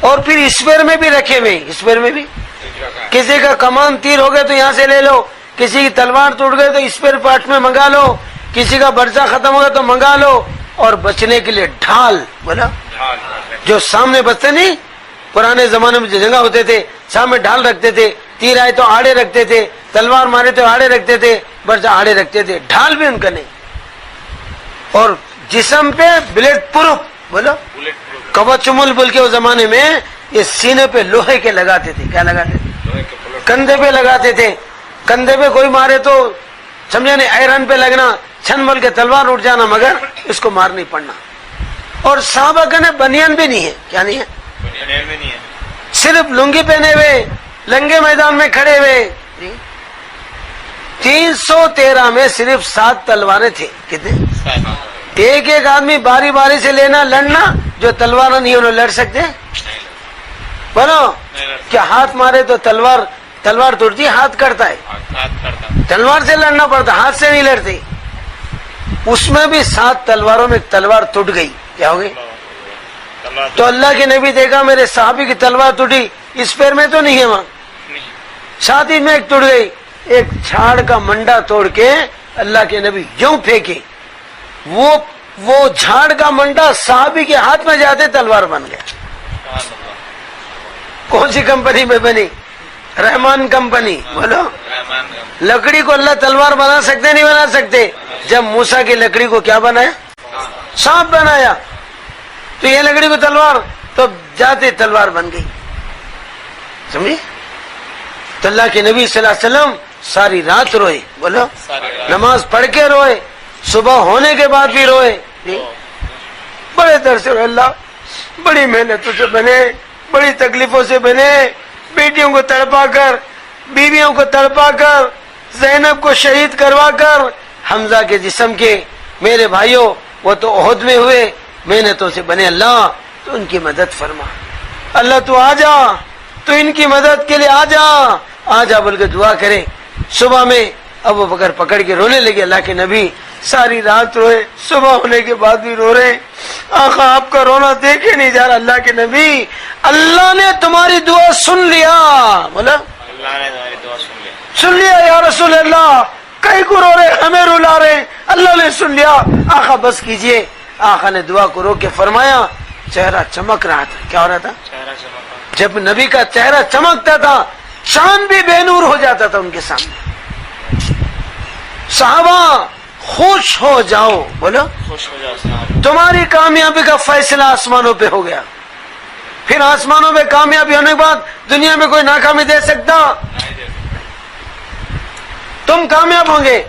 اور پھر اسپیئر میں بھی رکھے ہوئے. اسپیئر میں بھی کسی کا کمان تیر ہو گئے تو یہاں سے لے لو، کسی کی تلوار ٹوٹ گئے تو اسپیئر پارٹ میں منگا لو، کسی کا برچہ ختم ہو گیا تو منگا لو. اور بچنے کے لیے ڈھال. بولا جو سامنے بچتے نہیں، پرانے زمانے میں جو جنگا ہوتے تھے سامنے ڈھال رکھتے تھے، تیر آئے تو آڑے رکھتے تھے، تلوار مارے تو آڑے رکھتے تھے، برچہ آڑے رکھتے تھے. ڈھال بھی ان کا نہیں. اور جسم پہ بلیٹ پروف. بولو کبچمل بول کے اس زمانے میں یہ سینے پہ لوہے کے لگاتے تھے. کیا لگاتے تھے؟ کندھے پہ لگاتے تھے. کندھے پہ کوئی مارے تو سمجھا نہیں، آئرن پہ لگنا، چھن مل کے تلوار اٹھ جانا، مگر اس کو مار نہیں پڑنا. اور صحابہ کا بنیان بھی نہیں ہے. کیا نہیں ہے؟ بنیان بھی نہیں ہے. صرف لنگی پہنے ہوئے لنگے میدان میں کھڑے ہوئے. 313 میں صرف 7 تلواریں تھے. کتنے؟ ایک ایک آدمی باری باری سے لینا لڑنا. جو تلوار نہیں انہوں لڑ سکتے بولو. کیا ہاتھ مارے تو تلوار ٹوٹتی، ہاتھ کرتا ہے. تلوار سے لڑنا پڑتا، ہاتھ سے نہیں لڑتے. اس میں بھی 7 تلواروں میں تلوار ٹوٹ گئی. کیا ہو گئی؟ تو اللہ کے نبی دیکھا میرے صحابی کی تلوار ٹوٹی، اس پیر میں تو نہیں ہے، وہاں شادی میں ایک ٹوٹ گئی. ایک جھاڑ کا منڈا توڑ کے اللہ کے نبی یوں پھینکے، وہ جھاڑ کا منڈا صحابی کے ہاتھ میں جاتے تلوار بن گیا. کون سی کمپنی میں بنی؟ رحمان کمپنی. بولو. لکڑی کو اللہ تلوار بنا سکتے نہیں بنا سکتے؟ جب موسیٰ کی لکڑی کو کیا بنایا؟ سانپ بنایا. تو یہ لکڑی کو تلوار، تو جاتے تلوار بن گئی. سمجھے؟ تو اللہ کے نبی صلی اللہ علیہ وسلم ساری رات روئے. بولو. نماز پڑھ کے روئے، صبح ہونے کے بعد بھی روئے. بڑے در سے اللہ بڑی محنتوں سے بنے، بڑی تکلیفوں سے بنے، بیٹیوں کو تڑپا کر، بیویوں کو تڑپا کر، زینب کو شہید کروا کر، حمزہ کے جسم کے میرے بھائیوں وہ تو احد میں ہوئے، محنتوں سے بنے. اللہ تو ان کی مدد فرما. اللہ تو آ جا، تو ان کی مدد کے لیے آ جا بول کے دعا کرے. صبح میں ابو بکر پکڑ کے رونے لگے. اللہ کے نبی ساری رات روئے، صبح ہونے کے بعد بھی رو رہے. آقا آپ کا رونا دیکھے نہیں جا رہا. اللہ کے نبی اللہ نے تمہاری دعا سن لیا. بولا اللہ نے تمہاری دعا سن لیا یا رسول اللہ. کئی کو رو رہے، ہمیں رلا رہے، اللہ نے سن لیا. آقا بس کیجئے. آقا نے دعا کو رو کے فرمایا. چہرہ چمک رہا تھا. کیا ہو رہا تھا؟ جب نبی کا چہرہ چمکتا تھا چاند بھی بے نور ہو جاتا تھا ان کے سامنے. صحابہ خوش ہو جاؤ. بولو خوش ہو جاؤ. تمہاری کامیابی کا فیصلہ آسمانوں پہ ہو گیا. پھر آسمانوں پہ کامیابی ہونے کے بعد دنیا میں کوئی ناکامی دے سکتا؟ تم کامیاب ہوں گے.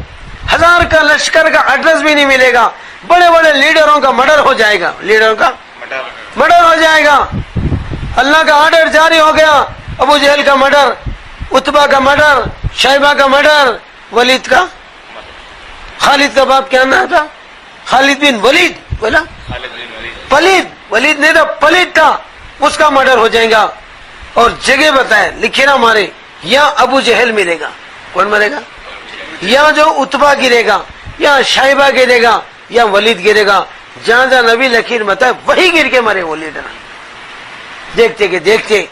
1000 کا لشکر کا ایڈریس بھی نہیں ملے گا. بڑے بڑے لیڈروں کا مرڈر ہو جائے گا. لیڈروں کا مرڈر ہو جائے گا. اللہ کا آرڈر جاری ہو گیا. ابو جہل کا مرڈر، عتبہ کا مرڈر، شیبہ کا مرڈر، ولید کا، خالد کا باپ کیا نام تھا؟ خالد بن ولید. بولا پلید. ولید نہیں تھا، پلید تھا. اس کا مرڈر ہو جائے گا. اور جگہ بتائے لکھے نہ مارے. یا ابو جہل ملے گا. کون مرے گا؟ یا جو عتبہ گرے گا، یا شیبہ گرے گا، یا ولید گرے گا. جہاں جہاں نبی لکیر بتائے وہی گر کے مرے وہ لیڈر. دیکھتے کہ دیکھتے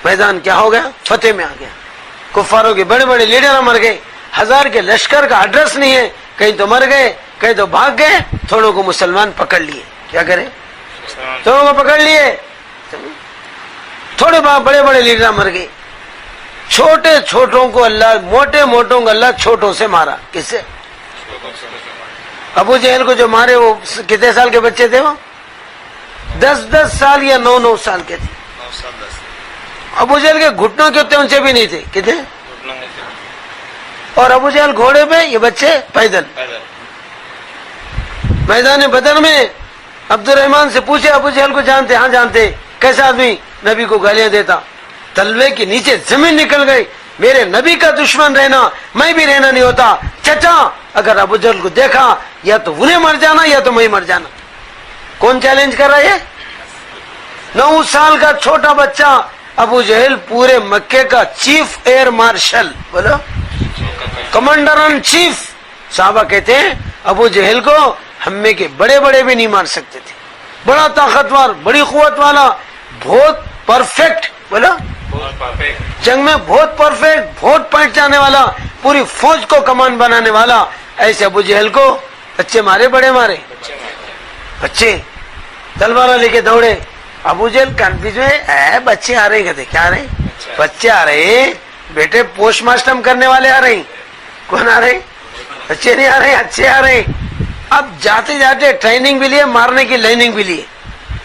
میدان کیا ہو گیا؟ فتح میں آ گیا. کفاروں کے بڑے بڑے لیڈر مر گئے. 1000 کے لشکر کا ایڈریس نہیں ہے. کہیں تو مر گئے، کہیں تو بھاگ گئے. تھوڑوں کو مسلمان پکڑ لیے. کیا کرے؟ تھوڑوں کو پکڑ لیے. تھوڑے بڑے بڑے لیڈر مر گئے. چھوٹے چھوٹوں کو اللہ، موٹے موٹوں کو اللہ چھوٹوں سے مارا. کس سے؟ ابو جہل کو جو مارے وہ کتنے سال کے بچے تھے؟ وہ 10 سال یا 9 سال کے تھے. ابو جہل کے گھٹنوں کے اتنے اونچے بھی نہیں تھے. کتنے؟ اور ابو جہل گھوڑے پہ، یہ بچے پیدل. میدان بدر میں عبد الرحمان سے پوچھے ابو جہل کو جانتے؟ ہاں جانتے. کیسا آدمی؟ نبی کو گالیاں دیتا. تلوے کے نیچے زمین نکل گئی. میرے نبی کا دشمن رہنا میں بھی رہنا نہیں ہوتا. چچا اگر ابو جہل کو دیکھا یا تو انہیں مر جانا یا تو میں مر جانا. کون چیلنج کر رہا ہے؟ 9 سال کا چھوٹا بچہ. ابو جہل پورے مکے کا چیف ایئر مارشل. بولو کمانڈر ان چیف. صحابہ کہتے ہیں ابو جہل کو ہم میں کے بڑے بڑے بھی نہیں مار سکتے تھے. بڑا طاقتور، بڑی قوت والا، بہت پرفیکٹ. بولا جنگ میں بہت پرفیکٹ، بہت پائٹ جانے والا، پوری فوج کو کمان بنانے والا. ایسے ابو جہل کو بچے مارے، بڑے مارے. بچے تلوار لے کے دوڑے. ابو جہل کنفیوز میں بچے آ رہے ہیں. کہتے کیا آ رہے ہیں؟ بچے آ رہے ہیں بیٹے، پوسٹ ماسٹم کرنے والے آ رہے ہیں. کون آ رہے ہیں؟ بچے نہیں آ رہے ہیں، اچھے آ رہے ہیں. اب جاتے جاتے ٹریننگ بھی لیے، مارنے کی لائننگ بھی لیے.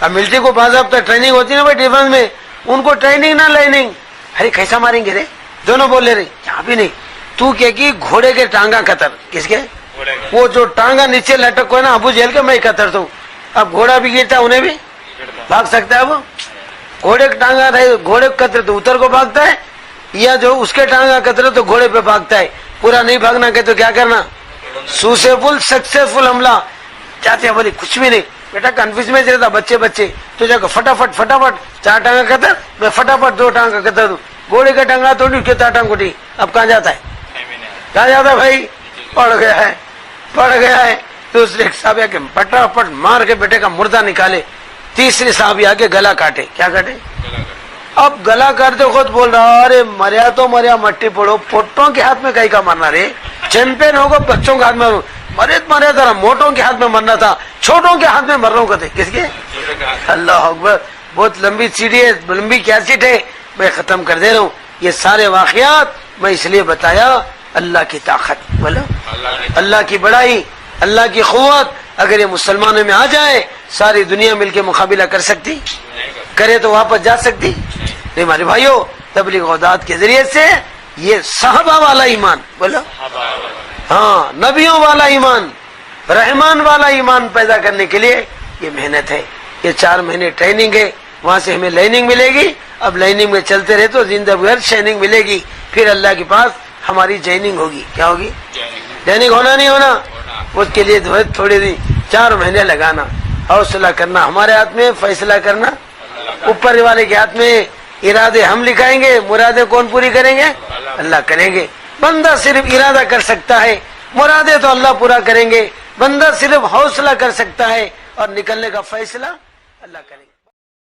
اب ملٹری کو باضابطہ ٹریننگ ہوتی ہے نا بھائی ڈیفنس میں، ان کو ٹریننگ نہ لائننگ. ارے کیسا ماریں گے رے؟ دونوں بول لے رہے یہاں بھی نہیں. تو کہ گھوڑے کے ٹانگا قطر. کس کے؟ وہ جو ٹانگا نیچے لٹک کو ہے نا ابو جہل کے، میں قطر تو اب گھوڑا بھی گرتا ہے انہیں بھی بھاگ سکتا ہے وہ؟ گھوڑے کا ٹانگا رہے گھوڑے کو کترے تو اتر کو بھاگتا ہے، یا جو اس کے ٹانگا کترے تو گھوڑے پہ بھاگتا ہے. پورا نہیں بھاگنا کہ تو کیا کرنا؟ سکسیسفل حملہ. چاہتے ہیں بولی کچھ بھی نہیں بیٹا، کنفیوز میں رہتا بچے تو جا فٹافٹ 4 ٹانگا کتر، میں فٹافٹ 2 ٹانگا کتر دوں. گھوڑے کا ٹانگا تو نہیں کہتا ٹانگ اٹھی، اب کہاں جاتا ہے؟ کہاں جاتا ہے بھائی؟ پڑ گیا ہے. دوسرے صاحب کے فٹافٹ مار کے بیٹے کا مردہ نکالے. تیسری صاحب کے گلا کاٹے. کیا کاٹے؟ اب گلا کاٹتے خود بول رہا ارے مریا تو مریا مٹی پڑو، پوٹوں کے ہاتھ میں کہیں کا مرنا رے، چیمپئن ہوگا بچوں کے ہاتھ میں مریا تھا، موٹوں کے ہاتھ میں مرنا تھا، چھوٹوں کے ہاتھ میں مر رہا ہوں. کہتے کس کے؟ اللہ اکبر. بہت لمبی سیڑھی ہے، لمبی کیسٹ ہے، میں ختم کر دے رہا ہوں. یہ سارے واقعات میں اس لیے بتایا اللہ کی طاقت، بولو اللہ کی بڑائی، اللہ کی قوت. اگر یہ مسلمانوں میں آ جائے ساری دنیا مل کے مقابلہ کر سکتی؟ کرے تو واپس جا سکتی نہیں. ہمارے بھائیوں، تبلیغ و دعوت کے ذریعے سے یہ صحابہ والا ایمان، بولو ہاں، نبیوں والا ایمان، رحمان والا ایمان پیدا کرنے کے لیے یہ محنت ہے. یہ 4 مہینے ٹریننگ ہے، وہاں سے ہمیں لائننگ ملے گی. اب لائننگ میں چلتے رہے تو زندہ بغیر شائننگ ملے گی. پھر اللہ کے پاس ہماری جائننگ ہوگی. کیا ہوگی؟ جائننگ. ہونا نہیں ہونا؟ اس کے لیے تھوڑے دن 4 مہینے لگانا، حوصلہ کرنا ہمارے ہاتھ میں، فیصلہ کرنا اوپر والے کے ہاتھ میں. ارادے ہم لکھائیں گے، مرادیں کون پوری کریں گے؟ اللہ کریں گے. بندہ صرف ارادہ کر سکتا ہے، مرادیں تو اللہ پورا کریں گے. بندہ صرف حوصلہ کر سکتا ہے اور نکلنے کا فیصلہ اللہ کریں گے.